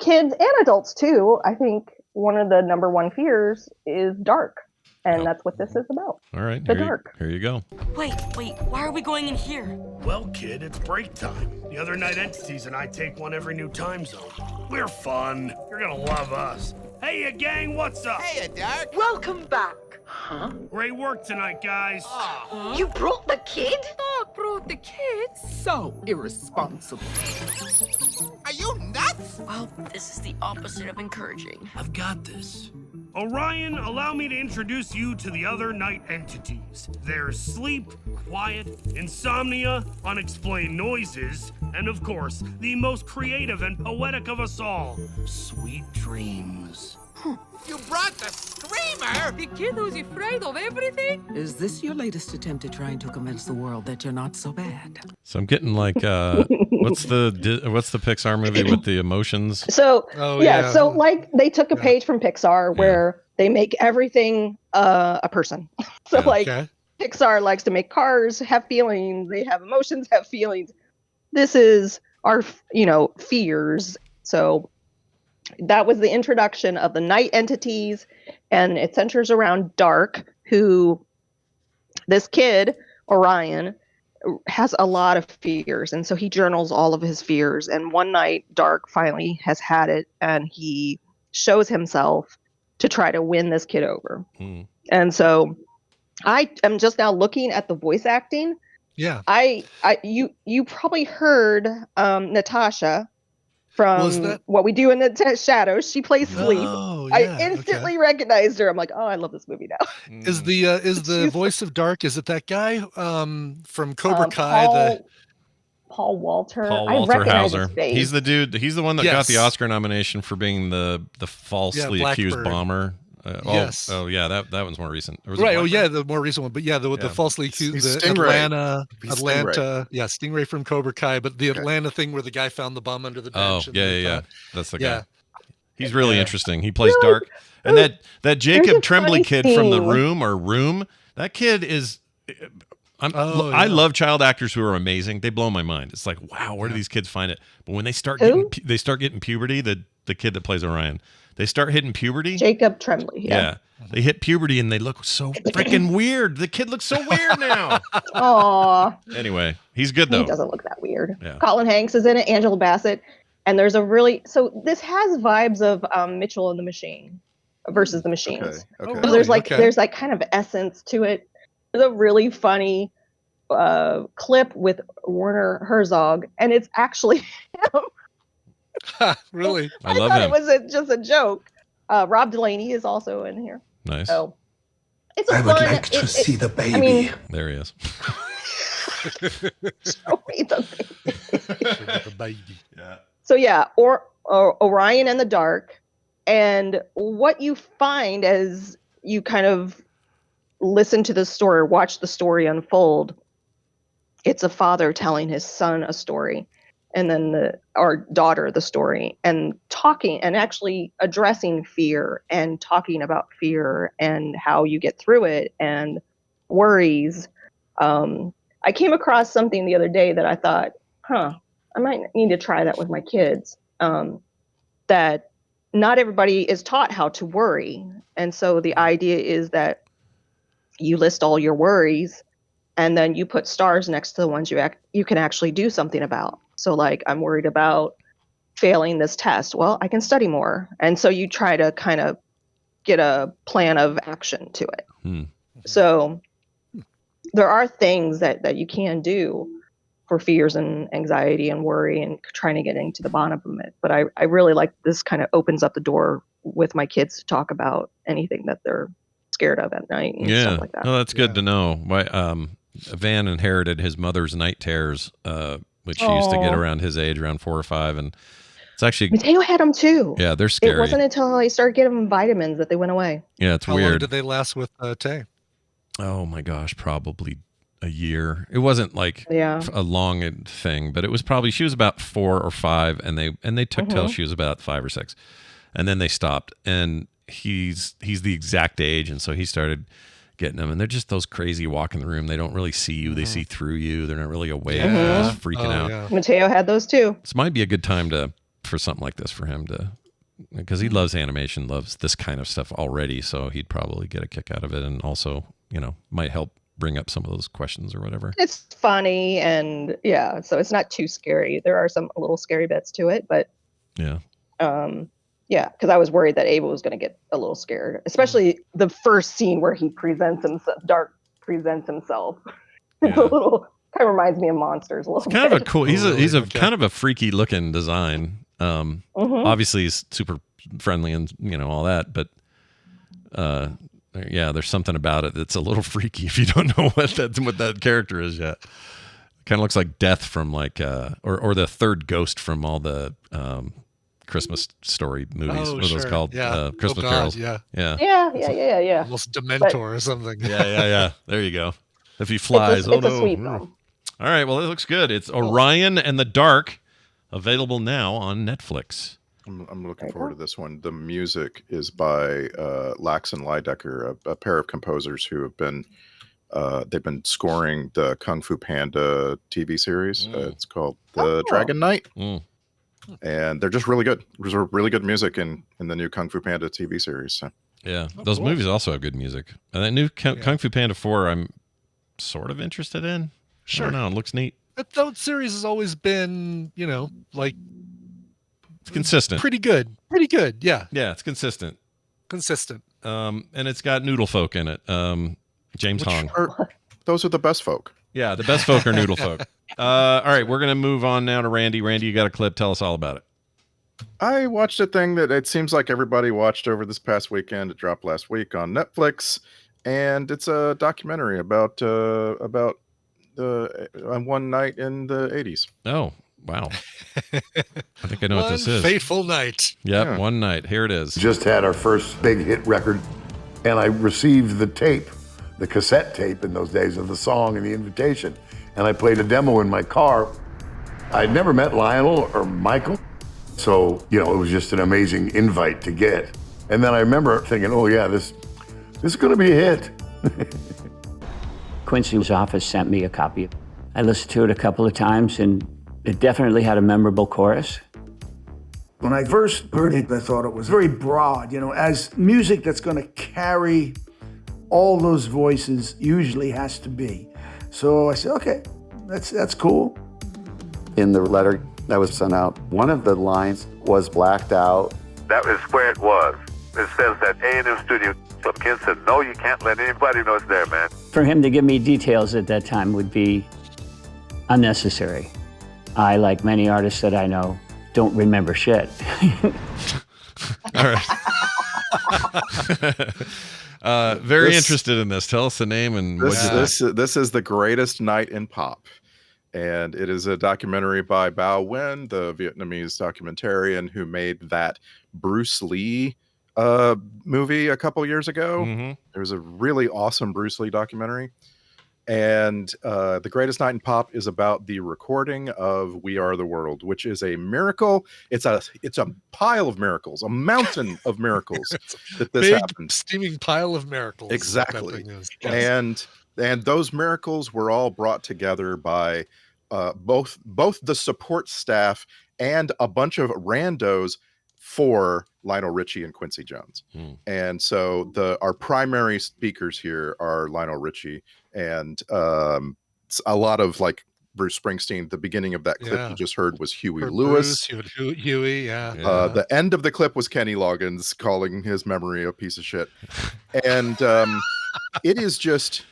Kids and adults too. I think one of the number one fears is dark. And that's what this is about. All right. The dark. Here you go. Wait, why are we going in here? Well, kid, it's break time. The other night entities and I take one every new time zone. We're fun. You're gonna love us. Hey, you gang, what's up? Hey, Dark. Welcome back. Huh? Great work tonight, guys. Huh? You brought the kid? Doc brought the kid? So irresponsible. Are you nuts? Well, this is the opposite of encouraging. I've got this. Orion, allow me to introduce you to the other night entities. There's sleep, quiet, insomnia, unexplained noises, and of course, the most creative and poetic of us all, sweet dreams. You brought the screamer? The kid who's afraid of everything? Is this your latest attempt at trying to convince the world that you're not so bad? So I'm getting what's the Pixar movie with the emotions? So so they took a page from Pixar where they make everything a person. So Pixar likes to make cars have feelings, they have emotions, have feelings. This is our fears. So that was the introduction of the night entities, and it centers around Dark, who this kid, Orion, has a lot of fears. And so he journals all of his fears. And one night, Dark finally has had it, and he shows himself to try to win this kid over. And so I am just now looking at the voice acting. Yeah. You probably heard Natasha from that- What We Do in the Shadows. She plays Sleep. Oh, I yeah, instantly recognized her. I'm like, oh, I love this movie now. Is the voice of Dark? Is it that guy from Cobra Kai? Paul Walter. Paul I Walter recognize his Hauser. face. He's the dude. He's the one that got the Yes. Oscar nomination for being the falsely accused Blackbird. bomber. Yes. Oh yeah, that one's more recent. Or was it Right. Oh Blackbird? yeah, the more recent one. But yeah, the falsely accused, He's the Stingray. Atlanta. Stingray. Yeah, Stingray from Cobra Kai. But the Atlanta thing where the guy found the bomb under the Oh bench. and yeah, they yeah, thought- that's the Yeah. guy. He's really interesting. He plays Dark, and that Jacob Tremblay funny kid from the scene. Room. That kid is. Oh, I yeah. love child actors who are amazing. They blow my mind. It's like, wow, where do these kids find it? But when they start Who? getting puberty, the kid that plays Orion, they start hitting puberty. Jacob Tremblay. Yeah. They hit puberty and they look so freaking weird. The kid looks so weird now. Aw. Anyway, he's good though. He doesn't look that weird. Yeah. Colin Hanks is in it, Angela Bassett, and there's this has vibes of Mitchell and the Machine versus the Machines. Okay. So there's like kind of essence to it. There's a really funny clip with Werner Herzog, and it's actually him. Really? I love thought him. it was just a joke. Rob Delaney is also in here. Nice. So it's a fun. See the baby. I mean, There he is. show me the baby. The baby. Yeah. So yeah, or Orion and the Dark, and what you find as you kind of listen to the story, watch the story unfold, it's a father telling his son a story, and then our daughter the story, and talking and actually addressing fear and talking about fear and how you get through it and worries. I came across something the other day that I thought, I might need to try that with my kids. That not everybody is taught how to worry. And so the idea is that you list all your worries and then you put stars next to the ones you can actually do something about. So like, I'm worried about failing this test. Well, I can study more. And so you try to kind of get a plan of action to it. So there are things that you can do for fears and anxiety and worry and trying to get into the bottom of it. But I really like this kind of opens up the door with my kids to talk about anything that they're scared of at night and Yeah. stuff like that. Oh, that's good to know. Van inherited his mother's night terrors, which she used to get Aw. around his age, around 4 or 5, and it's actually Mateo had them too. yeah, they're scary. It wasn't until I started getting them vitamins that they went away. Yeah, it's How long weird. did they last with Tay? Oh my gosh, probably a year. It wasn't like a long thing, but it was probably she was about 4 or 5, and they took till she was about 5 or 6, and then they stopped. And he's the exact age, and so he started getting them, and they're just those crazy walk in the room. They don't really see you; they see through you. They're not really awake. They're just freaking out. Yeah. Mateo had those too. This might be a good time for something like this for him to, because he loves animation, loves this kind of stuff already. So he'd probably get a kick out of it, and also, might help bring up some of those questions or whatever. It's funny and so it's not too scary. There are some little scary bits to it, but Yeah. Because I was worried that Ava was going to get a little scared, especially the first scene where he presents himself. Dark presents himself. It's a little kind of reminds me of Monsters a little bit. Kind of a cool. He's a kind of a freaky looking design. Obviously he's super friendly and all that, but there's something about it that's a little freaky if you don't know what that character is yet. Kind of looks like Death from like or the third ghost from all the Christmas story movies. Oh, What are those sure. called? Yeah. Christmas Oh, God, carols. yeah. Yeah. Almost Dementor or something. Yeah. There you go. If he flies, it's a sweet film. All right, well, it looks good. It's Orion and the Dark, available now on Netflix. I'm looking forward to this one. The music is by Lax and Lydecker, a pair of composers who have been they've been scoring the Kung Fu Panda TV series. It's called The Dragon Knight. And they're just really good. There's a really good music in the new Kung Fu Panda TV series. So. Yeah, those movies also have good music. And that new Kung Fu Panda 4, I'm sort of interested in. Sure. I don't know. It looks neat. That series has always been, like It's consistent. pretty good. Pretty good. Yeah. Yeah, it's consistent. Consistent. And it's got noodle folk in it. James Hong. Those are the best folk. Yeah, the best folk are noodle folk. All right, we're going to move on now to Randy. Randy, you got a clip. Tell us all about it. I watched a thing that it seems like everybody watched over this past weekend. It dropped last week on Netflix, and it's a documentary about the one night in the 80s. Oh, wow. I think I know what this is. Fateful night. Yep, Yeah. one night. Here it is. Just had our first big hit record, and I received the tape, the cassette tape in those days of the song and the invitation, and I played a demo in my car. I'd never met Lionel or Michael, so, it was just an amazing invite to get. And then I remember thinking, oh yeah, this is gonna be a hit. Quincy's office sent me a copy. I listened to it a couple of times, and it definitely had a memorable chorus. When I first heard it, I thought it was very broad, as music that's going to carry all those voices usually has to be. So I said, okay, that's cool. In the letter that was sent out, one of the lines was blacked out. That is where it was. It says that A&M studio. So Ken said, no, you can't let anybody know it's there, man. For him to give me details at that time would be unnecessary. I, like many artists that I know, don't remember shit. All right. Very interested in this. Tell us the name and this is The Greatest Night in Pop. And it is a documentary by Bao Nguyen, the Vietnamese documentarian who made that Bruce Lee movie a couple years ago. Mm-hmm. There was a really awesome Bruce Lee documentary. And The Greatest Night in Pop is about the recording of We Are the World, which is a miracle. It's a pile of miracles, a mountain of miracles that this big, happened. Steaming pile of miracles. Exactly. Yes. And those miracles were all brought together by both the support staff and a bunch of randos for Lionel Richie and Quincy Jones. And so our primary speakers here are Lionel Richie and a lot of like Bruce Springsteen. The beginning of that clip you just heard was Huey Lewis. Huey, yeah. The end of the clip was Kenny Loggins calling his memory a piece of shit. And it is just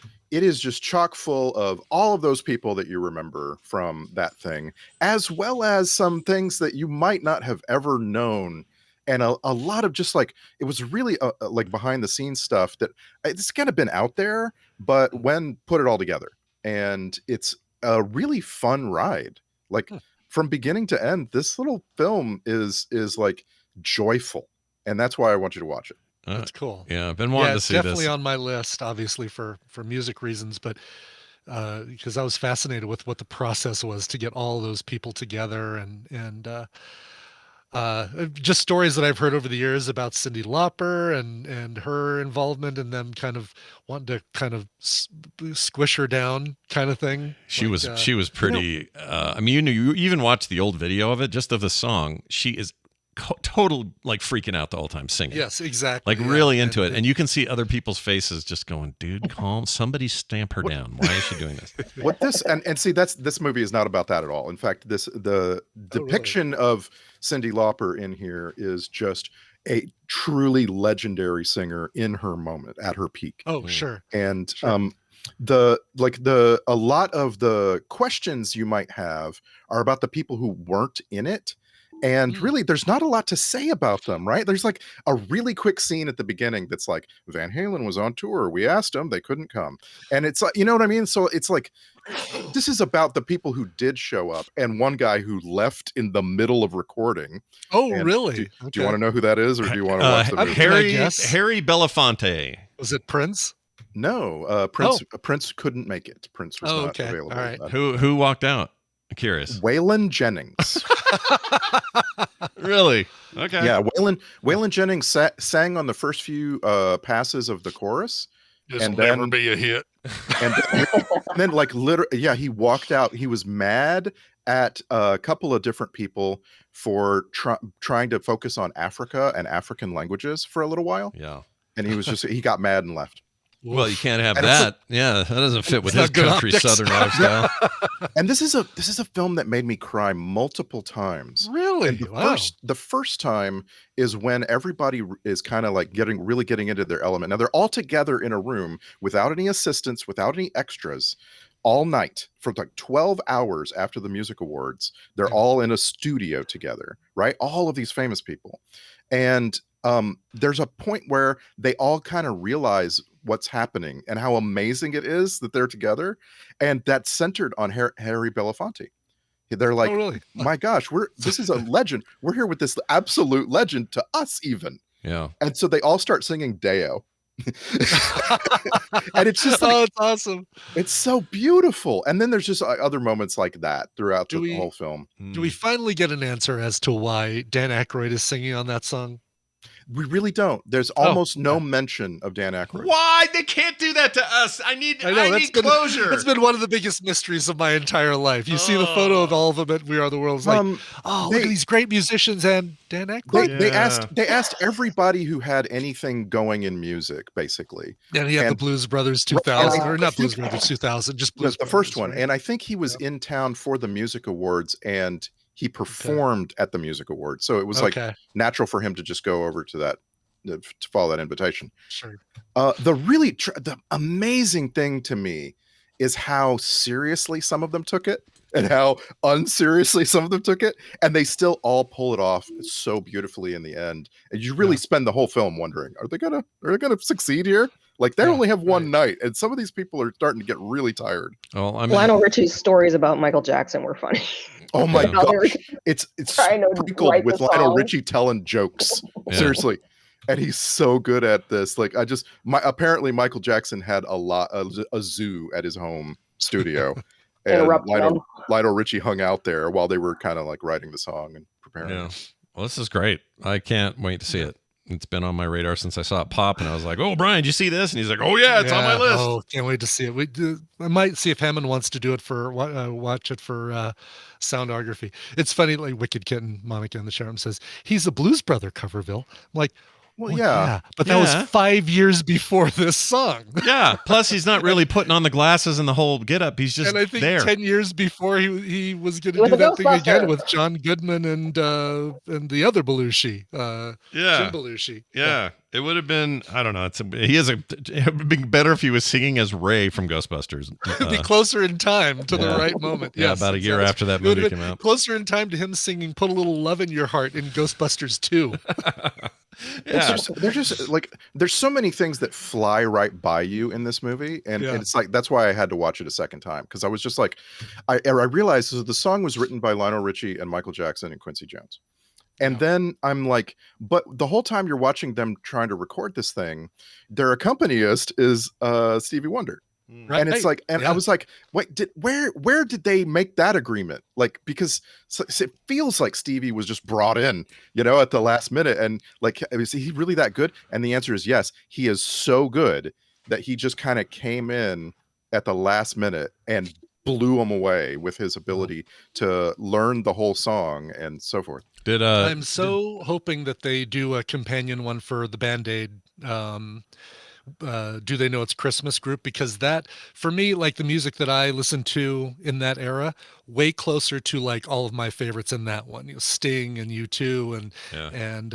chock full of all of those people that you remember from that thing, as well as some things that you might not have ever known. And a lot of just like, it was really like behind the scenes stuff that it's kind of been out there, but when put it all together, and it's a really fun ride. Like from beginning to end, this little film is like joyful. And that's why I want you to watch it. That's cool. Yeah, I've been wanting to see this. Definitely on my list, obviously for music reasons, but because I was fascinated with what the process was to get all those people together, and just stories that I've heard over the years about Cyndi Lauper and her involvement, and them kind of wanting to kind of squish her down, kind of thing. She was pretty. I mean, you even watch the old video of it, just of the song. She is total like freaking out the whole time singing. Yes, exactly. Like really into it, and you can see other people's faces just going, "Dude, calm! Somebody stamp her down. Why is she doing this?" What this and see, this movie is not about that at all. In fact, the depiction of Cyndi Lauper in here is just a truly legendary singer in her moment, at her peak. Oh, sure. And a lot of the questions you might have are about the people who weren't in it. And really, there's not a lot to say about them, right? There's like a really quick scene at the beginning that's like, Van Halen was on tour. We asked them, they couldn't come. And it's like, you know what I mean? So it's like, this is about the people who did show up and one guy who left in the middle of recording. Oh, and really? Do you want to know who that is, or do you want to watch the movie? Harry Belafonte. Was it Prince? No, Prince couldn't make it. Prince was not available. All right. Who walked out? I'm curious. Waylon Jennings. Really? Okay. Yeah, Waylon Jennings sang on the first few passes of the chorus. This will never be a hit. And then like literally, yeah, he walked out. He was mad at a couple of different people for trying to focus on Africa and African languages for a little while. Yeah. And he got mad and left. Well, you can't have that. Yeah, that doesn't fit with his country Southern lifestyle. And this is a film that made me cry multiple times. Really? And the first time is when everybody is kind of like getting into their element. Now they're all together in a room without any assistants, without any extras. all night for like 12 hours after the music awards. They're all in a studio together, right? All of these famous people. And there's a point where they all kind of realize what's happening and how amazing it is that they're together. And that's centered on Harry Belafonte. They're like, oh, really? My gosh, this is a legend. We're here with this absolute legend to us even. Yeah. And so they all start singing Deo. And it's just like, oh, it's awesome. It's so beautiful. And then there's just other moments like that throughout the whole film. Do we finally get an answer as to why Dan Aykroyd is singing on that song? We really don't. There's almost no mention of Dan Aykroyd. Why? They can't do that to us. I need closure. That's been one of the biggest mysteries of my entire life. You see the photo of all of them at We Are the World. It's like, look at these great musicians and Dan Aykroyd. They asked everybody who had anything going in music, basically. And he had the Blues Brothers 2000, or not Blues Brothers 2000, just Blues the Brothers, first one. right? And I think he was in town for the music awards, and he performed at the music awards. So it was like natural for him to just go over to that, to follow that invitation. Sure. The amazing thing to me is how seriously some of them took it and how unseriously some of them took it. And they still all pull it off so beautifully in the end. And you really spend the whole film wondering, are they gonna succeed here? Like they only have one night, and some of these people are starting to get really tired. Oh, Lionel Richie's stories about Michael Jackson were funny. Oh my gosh, it's sprinkled with Lionel Richie telling jokes. Seriously, and he's so good at this. Like apparently Michael Jackson had a zoo at his home studio, and Lionel Richie hung out there while they were kind of like writing the song and preparing. Yeah, well, this is great. I can't wait to see it. It's been on my radar since I saw it pop, and I was like, "Oh, Brian, did you see this?" And he's like, "Oh yeah, it's on my list." Oh, can't wait to see it. I might see if Hammond wants to do it for watch it for soundography. It's funny, like Wicked Kitten, Monica in the shower says he's a Blues Brother coverville. I'm like, well, yeah, but that was 5 years before this song. Yeah. Plus, he's not really putting on the glasses and the whole getup. He's just and I think there. 10 years before he was going to do that thing again with John Goodman and the other Belushi. Jim Belushi. Yeah. It would have been, I don't know. It would be better if he was singing as Ray from Ghostbusters. It'd be closer in time to the right moment. Yeah, Yes, about a year after that movie came out. Closer in time to him singing "Put a Little Love in Your Heart" in Ghostbusters 2. There's so many things that fly right by you in this movie, and it's like that's why I had to watch it a second time, because I was just like, I realized the song was written by Lionel Richie and Michael Jackson and Quincy Jones. And then I'm like, but the whole time you're watching them trying to record this thing, their accompanist is Stevie Wonder. Right. And it's like, I was like, wait, where did they make that agreement? Like, because it feels like Stevie was just brought in, at the last minute. And like, is he really that good? And the answer is yes. He is so good that he just kind of came in at the last minute and blew him away with his ability to learn the whole song and so forth. I'm hoping that they do a companion one for the Band-Aid. Do They Know It's Christmas group, because that, for me, like the music that I listened to in that era, way closer to like all of my favorites in that one. Sting and U2 and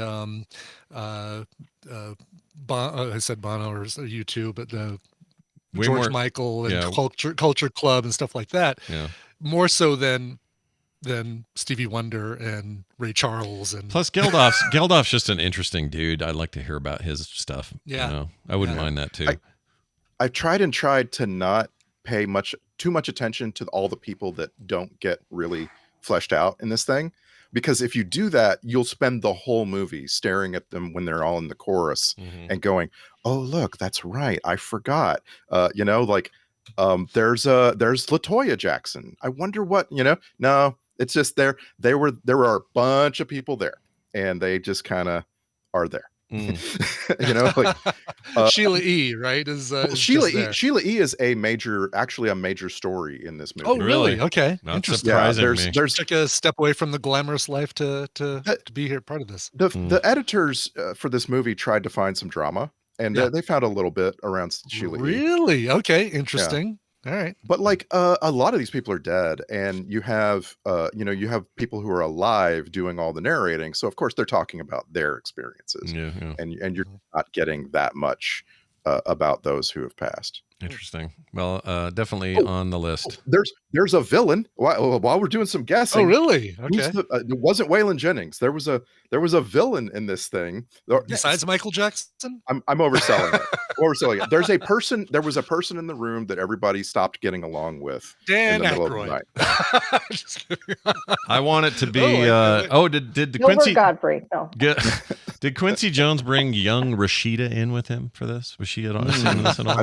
I said Bono or U2, but George Michael and Culture Club and stuff like that. Yeah. More so than Stevie Wonder and Ray Charles. And plus Geldof's just an interesting dude. I'd like to hear about his stuff. Yeah. I wouldn't mind that too. I've tried to not pay too much attention to all the people that don't get really fleshed out in this thing, because if you do that, you'll spend the whole movie staring at them when they're all in the chorus and going, oh, look, that's right, I forgot. There's LaToya Jackson. I wonder what, no, it's just there were a bunch of people there, and they just kind of are there. Sheila E. right Sheila E is a major story in this movie. Oh, really? Okay, not interesting. surprising me. There's took a step away from the glamorous life to be here, part of this. The editors for this movie tried to find some drama, and they found a little bit around Sheila E. Really? Okay, interesting. All right. But like a lot of these people are dead, and you have people who are alive doing all the narrating. So of course they're talking about their experiences, and you're not getting that much about those who have passed. Interesting. Well, definitely on the list. There's a villain. While we're doing some guessing. Oh, really? Okay. It wasn't Waylon Jennings. There was a villain in this thing. Besides Michael Jackson? I'm overselling it. Overselling it. There was a person in the room that everybody stopped getting along with. Dan in the middle of the Aykroyd. night. I want it to be. Did Gilbert Quincy Godfrey? No. Did Quincy Jones bring young Rashida in with him for this? Was she in this at all?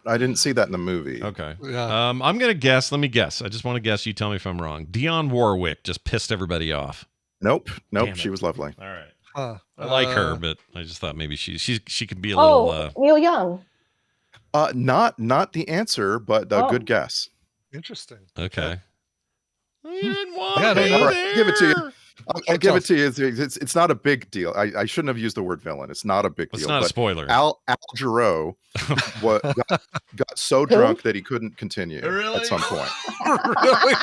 I didn't see that in the movie. Okay. Yeah. I'm gonna guess. Let me guess. I just want to guess. You tell me if I'm wrong. Dionne Warwick just pissed everybody off. Nope. Damn She it. was lovely. All right. Huh. I like her, but I just thought maybe she could be a little. Neil Young. Not the answer, but a good guess. Interesting. Okay. All right, give it to you. I'll give it to you. It's not a big deal. I shouldn't have used the word villain. It's not a big deal. It's not a spoiler. Al Jarreau got so drunk that he couldn't continue at some point. Really?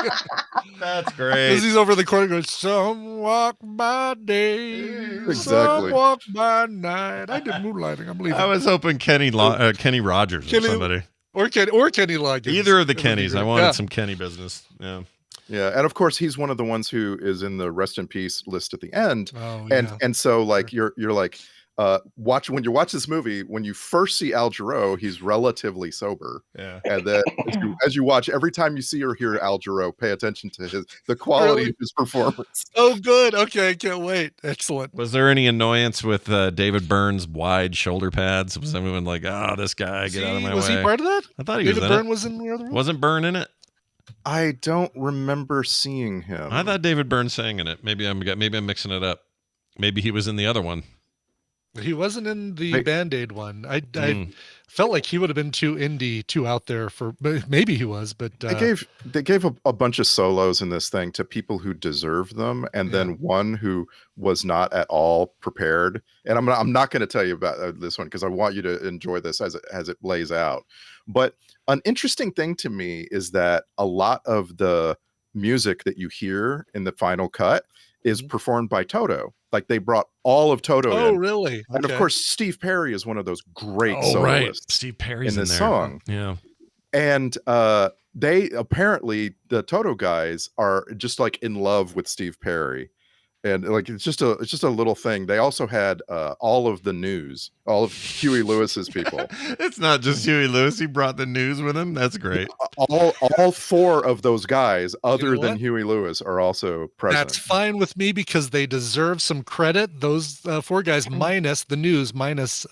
That's great. Because he's over the corner going, some walk by day, Exactly. some walk by night. I did Moonlighting, I'm leaving. I was hoping Kenny Rogers or somebody. Or Kenny Loggins. Either of the Kennys. I wanted some Kenny business. Yeah. Yeah, and of course he's one of the ones who is in the rest in peace list at the end. Oh, and so like you're like when you watch this movie, when you first see Al Jarreau, he's relatively sober. Yeah. And then as you watch, every time you see or hear Al Jarreau, pay attention to the quality of his performance. Oh, good. Okay, I can't wait. Excellent. Was there any annoyance with David Byrne's wide shoulder pads? Was everyone like, this guy, get out of my way? Was he part of that? I thought he David was in Byrne it. was in the other one? Wasn't Byrne in it? I don't remember seeing him. I thought David Byrne sang in it. Maybe I'm mixing it up. Maybe he was in the other one. He wasn't in the Band-Aid one. I felt like he would have been too indie, too out there for. Maybe he was, but they gave a bunch of solos in this thing to people who deserved them, and then one who was not at all prepared. And I'm not going to tell you about this one because I want you to enjoy this as it lays out. But an interesting thing to me is that a lot of the music that you hear in the final cut is performed by Toto. Like they brought all of Toto in. Oh, really? And of course, Steve Perry is one of those great soloists. Right. Steve Perry's in this there. song. Yeah. And they apparently, the Toto guys are just like in love with Steve Perry. And like it's just a little thing. They also had all of the news, all of Huey Lewis's people. It's not just Huey Lewis. He brought the news with him. That's great. All four of those guys, other than Huey Lewis, are also present. That's fine with me because they deserve some credit. Those four guys, minus the news, minus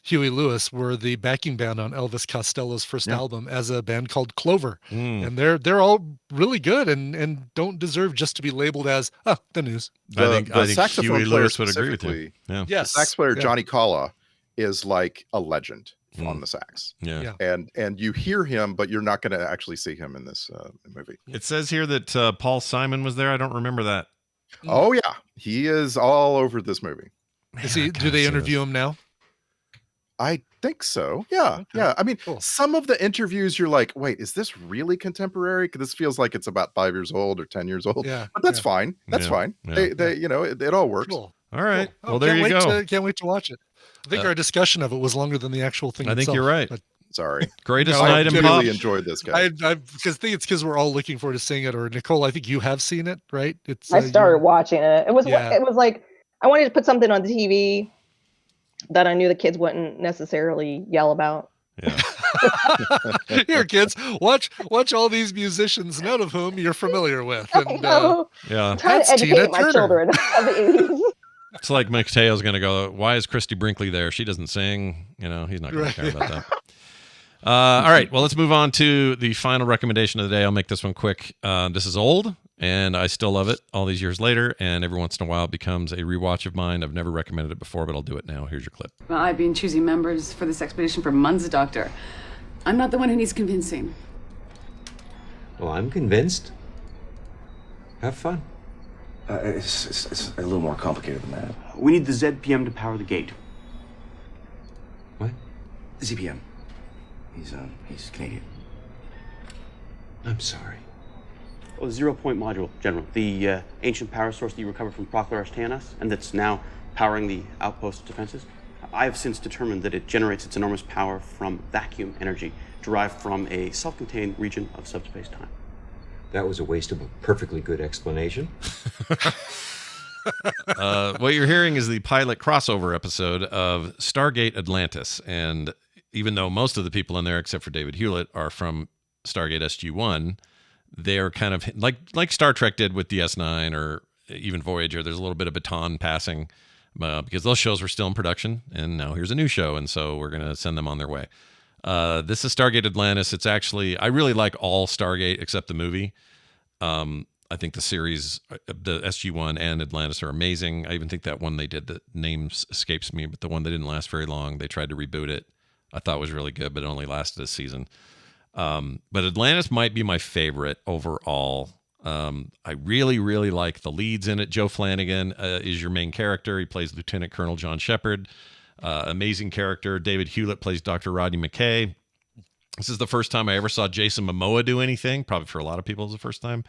Huey Lewis, were the backing band on Elvis Costello's first album as a band called Clover. And they're all really good and don't deserve just to be labeled as the news. I think Huey Lewis would agree with you. Yeah. Yes. The sax player Johnny Calla is like a legend on the sax. Yeah. And you hear him, but you're not going to actually see him in this movie. It says here that Paul Simon was there. I don't remember that. Oh yeah, he is all over this movie. Is he? Do they interview him now? I think so. Yeah. Okay. Yeah. I mean, some of the interviews you're like, wait, is this really contemporary? Because this feels like it's about 5 years old or 10 years old. Yeah. But that's fine. That's fine. Yeah. They it all works. Cool. All right. Cool. Well, there you go. Can't wait to watch it. I think our discussion of it was longer than the actual thing. I think you're right. But sorry. Greatest night in pop. I really enjoyed this, guy. I think it's because we're all looking forward to seeing it. Or Nichole, I think you have seen it, right? I started watching it. It was like I wanted to put something on the TV that I knew the kids wouldn't necessarily yell about. Yeah. Here, kids, watch all these musicians, none of whom you're familiar with. And yeah, I'm trying to educate my children of the 80s. It's like Mateo's going to go, why is Christy Brinkley there? She doesn't sing. He's not going to care about that. All right. Well, let's move on to the final recommendation of the day. I'll make this one quick. This is old, and I still love it all these years later, and every once in a while it becomes a rewatch of mine. I've never recommended it before, but I'll do it now. Here's your clip. Well, I've been choosing members for this expedition for months, Doctor. I'm not the one who needs convincing. Well, I'm convinced. Have fun. It's a little more complicated than that. We need the ZPM to power the gate. What? ZPM. He's Canadian. I'm sorry. Oh, the 0-point module, General. The ancient power source that you recovered from Proclus TMS, and that's now powering the outpost defenses. I have since determined that it generates its enormous power from vacuum energy derived from a self-contained region of subspace-time. That was a waste of a perfectly good explanation. What you're hearing is the pilot crossover episode of Stargate Atlantis. And even though most of the people in there, except for David Hewlett, are from Stargate SG-1, they're kind of like Star Trek did with DS9 or even Voyager. There's a little bit of baton passing because those shows were still in production. And now here's a new show. And so we're going to send them on their way. This is Stargate Atlantis. It's actually, I really like all Stargate except the movie. I think the series, the SG-1 and Atlantis are amazing. I even think that one they did, the name escapes me, but the one that didn't last very long, they tried to reboot it. I thought was really good, but it only lasted a season. But Atlantis might be my favorite overall. I really, really like the leads in it. Joe Flanagan is your main character. He plays Lieutenant Colonel John Shepard. Amazing character. David Hewlett plays Dr. Rodney McKay. This is the first time I ever saw Jason Momoa do anything. Probably for a lot of people, it was the first time.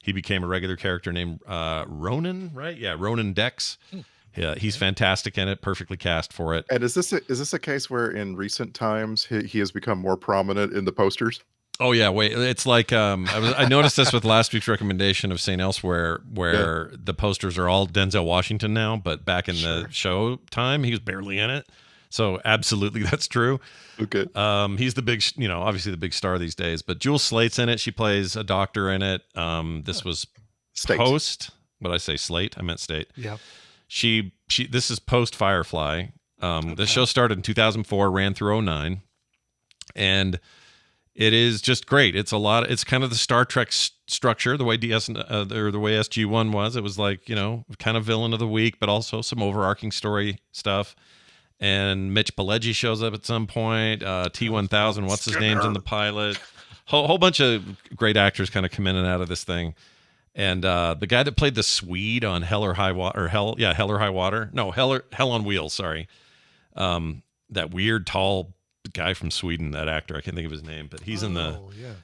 He became a regular character named Ronan, right? Yeah, Ronan Dex. Yeah, he's fantastic in it. Perfectly cast for it. And is this a case where in recent times he has become more prominent in the posters? Oh yeah, wait. It's like I noticed this with last week's recommendation of St. Elsewhere, where the posters are all Denzel Washington now, but back in the show time, he was barely in it. So absolutely, that's true. Okay. He's the big, obviously the big star these days. But Jewel Slate's in it. She plays a doctor in it. This was post. What did I say? Slate. I meant State. Yeah. She. This is post Firefly. The show started in 2004, ran through 2009, and it is just great. It's it's kind of the Star Trek structure, the way or the way SG-1 was. It was like, kind of villain of the week, but also some overarching story stuff. And Mitch Pileggi shows up at some point. T-1000, what's his name's in the pilot. Whole bunch of great actors kind of come in and out of this thing. And the guy that played the Swede on Hell or High Water, Hell or High Water. No, Hell on Wheels, sorry. That weird, tall guy from Sweden, that actor, I can't think of his name, but he's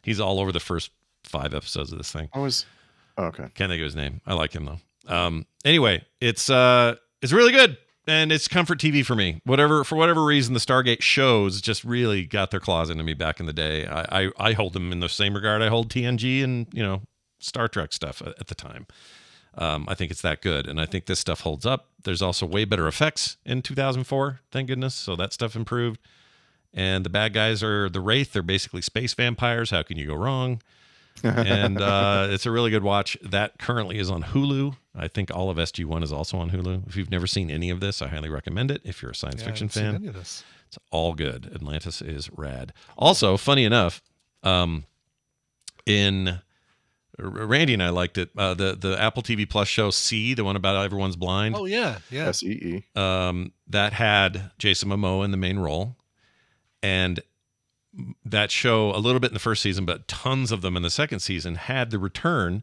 he's all over the first 5 episodes of this thing. Okay. Can't think of his name. I like him though. Anyway, it's really good. And it's comfort TV for me. For whatever reason, the Stargate shows just really got their claws into me back in the day. I hold them in the same regard I hold TNG and Star Trek stuff at the time. I think it's that good, and I think this stuff holds up. There's also way better effects in 2004, thank goodness. So that stuff improved. And the bad guys are the Wraith. They're basically space vampires. How can you go wrong? And it's a really good watch. That currently is on Hulu. I think all of SG-1 is also on Hulu. If you've never seen any of this, I highly recommend it. If you're a science fiction fan, any of this. It's all good. Atlantis is rad. Also, funny enough, in Randy and I liked it. The Apple TV Plus show See, the one about everyone's blind. Oh yeah. SEE. That had Jason Momoa in the main role, and that show a little bit in the first season, but tons of them in the second season had the return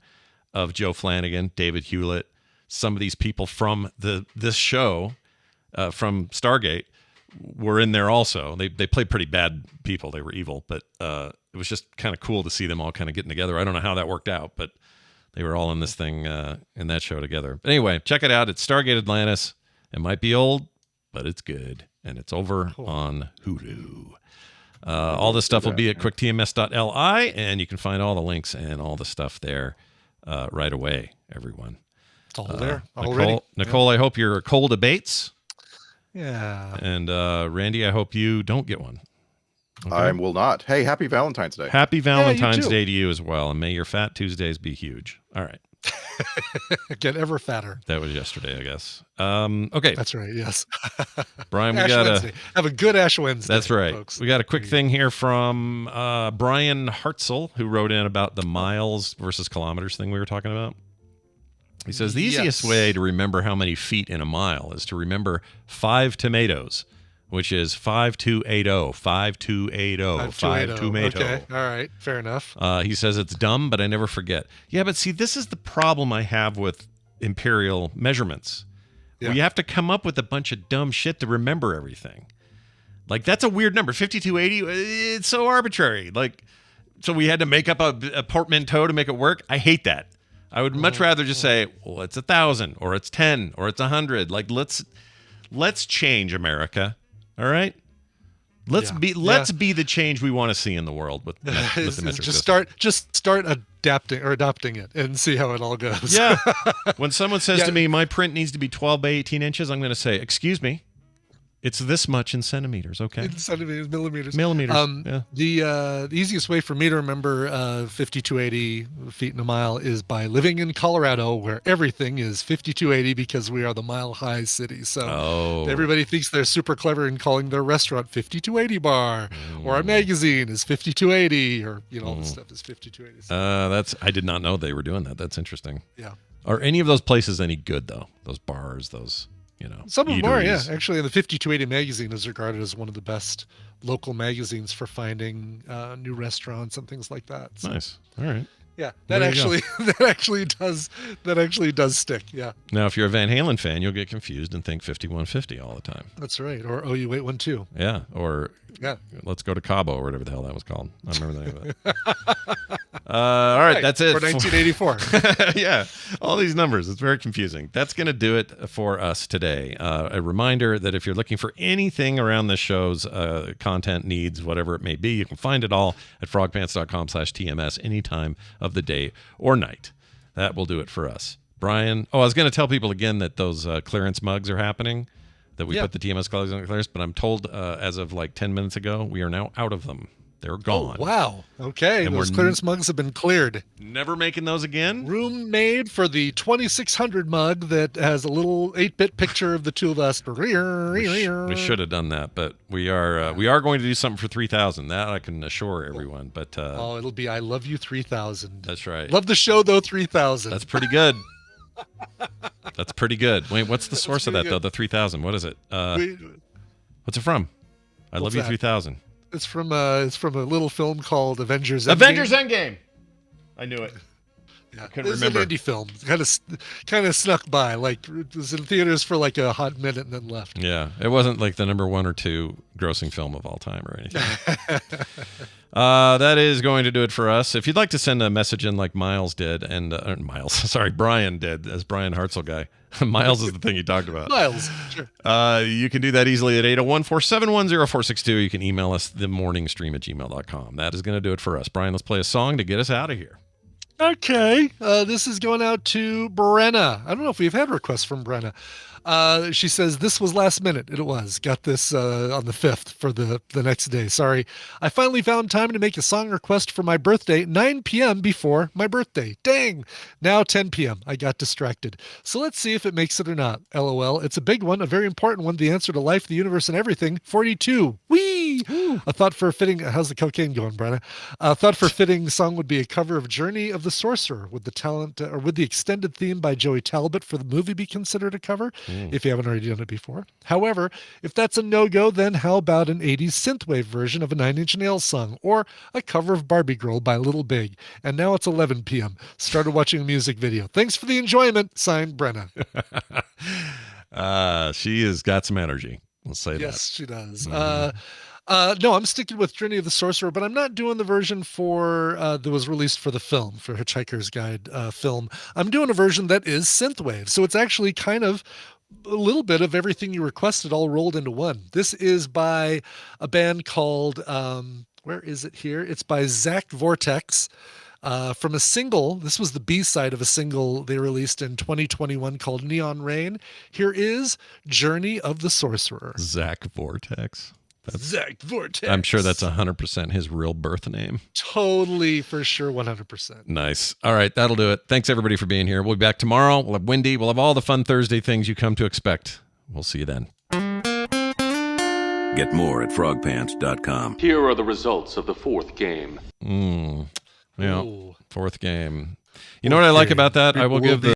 of Joe Flanagan, David Hewlett, some of these people from this show from Stargate were in there also. They played pretty bad people. They were evil, but it was just kind of cool to see them all kind of getting together. I don't know how that worked out, but they were all in this thing in that show together. But anyway, check it out. It's Stargate Atlantis. It might be old, but it's good, and it's over on Hulu. All this stuff will be at quicktms.li, and you can find all the links and all the stuff there right away, everyone. It's all there already. Nichole, I hope your cold abates. Yeah. And Randy, I hope you don't get one. Okay? I will not. Hey, happy Valentine's Day. Happy Valentine's Day to you as well, and may your Fat Tuesdays be huge. All right. Get ever fatter. That was yesterday, I guess. Okay. That's right, yes. Brian, Ash Wednesday. Have a good Ash Wednesday. That's right. Folks. We got a quick thing here from Brian Hartzell, who wrote in about the miles versus kilometers thing we were talking about. He says, the easiest way to remember how many feet in a mile is to remember 5 tomatoes, which is 5280, 5280, 5 tomato. Okay, all right, fair enough. He says it's dumb, but I never forget. Yeah, but see, this is the problem I have with imperial measurements. Yeah. You have to come up with a bunch of dumb shit to remember everything. Like, that's a weird number. 5280, it's so arbitrary. Like, so we had to make up a portmanteau to make it work. I hate that. I would much rather just say, well, it's 1,000 or it's 10 or it's 100. Like, let's change, America. All right. Let's be the change we want to see in the world with the metric system. Just start adopting it and see how it all goes. Yeah. When someone says to me, my print needs to be 12 by 18 inches, I'm going to say, excuse me, it's this much in centimeters, okay? In centimeters, millimeters. Yeah. The easiest way for me to remember 5280 feet in a mile is by living in Colorado, where everything is 5280 because we are the mile-high city. So everybody thinks they're super clever in calling their restaurant 5280 Bar, or our magazine is 5280, or all this stuff is 5280. I did not know they were doing that. That's interesting. Yeah. Are any of those places any good though? Those bars, those. Some of them are, yeah. eateries. Actually, the 5280 magazine is regarded as one of the best local magazines for finding new restaurants and things like that. So, nice. All right. Yeah, There that you go. actually does stick. Yeah. Now, if you're a Van Halen fan, you'll get confused and think 5150 all the time. That's right. Or OU812. Yeah. Or Yeah. Let's Go to Cabo or whatever the hell that was called. I remember the name of it. All right, that's it. For 1984. Yeah, all these numbers. It's very confusing. That's going to do it for us today. A reminder that if you're looking for anything around this show's content needs, whatever it may be, you can find it all at frogpants.com/TMS any time of the day or night. That will do it for us. Brian, I was going to tell people again that those clearance mugs are happening, that we put the TMS colors on clearance, but I'm told as of like 10 minutes ago, we are now out of them. They're gone. Oh, wow. Okay. And those clearance mugs have been cleared. Never making those again? Room made for the 2600 mug that has a little 8-bit picture of the two of us. We should have done that, but we are going to do something for 3000. That I can assure everyone. But it'll be I Love You 3000. That's right. Love the show though 3000. That's pretty good. That's pretty good. Wait, what's the source of that though? The 3000. What is it? What's it from? I Love You 3000. It's from a little film called Avengers Endgame. Avengers Endgame. I knew it. Yeah, I couldn't it's remember. an indie film. Kind of snuck by. Like it was in theaters for like a hot minute and then left. Yeah, it wasn't like the number 1 or 2 grossing film of all time or anything. That is going to do it for us. If you'd like to send a message in like Miles did, and Brian did, as Brian Hartzell guy. Miles is the thing he talked about. Miles, sure. You can do that easily at 801-471-0462. You can email us themorningstream@gmail.com. That is going to do it for us. Brian, let's play a song to get us out of here. Okay. This is going out to Brenna. I don't know if we've had requests from Brenna. She says, this was last minute. It was. Got this on the 5th for the next day. Sorry. I finally found time to make a song request for my birthday, 9 p.m. before my birthday. Dang. Now 10 p.m. I got distracted. So let's see if it makes it or not. LOL. It's a big one, a very important one. The answer to life, the universe, and everything. 42. Whee! A thought for a fitting... How's the cocaine going, Brenna? A thought for fitting song would be a cover of Journey of the Sorcerer. Would the talent or would the extended theme by Joey Talbot for the movie be considered a cover? If you haven't already done it before. However, if that's a no-go, then how about an 80s synthwave version of a Nine Inch Nails song or a cover of Barbie Girl by Little Big? And now it's 11 p.m. Started watching a music video. Thanks for the enjoyment. Signed, Brenna. She has got some energy. We'll say that. Yes, she does. No, I'm sticking with Journey of the Sorcerer, but I'm not doing the version for that was released for the film, for Hitchhiker's Guide film. I'm doing a version that is synthwave. So it's actually kind of a little bit of everything you requested all rolled into one. This is by a band called, where is it here? It's by Zach Vortex. From a single, this was the B-side of a single they released in 2021 called Neon Rain. Here is Journey of the Sorcerer. Zach Vortex. Zach Vortex. I'm sure that's 100% his real birth name. Totally, for sure, 100%. Nice. All right, that'll do it. Thanks, everybody, for being here. We'll be back tomorrow. We'll have Wendy. We'll have all the fun Thursday things you come to expect. We'll see you then. Get more at frogpants.com. Here are the results of the 4th game. Yeah, 4th game. You know what I like about that? I will give the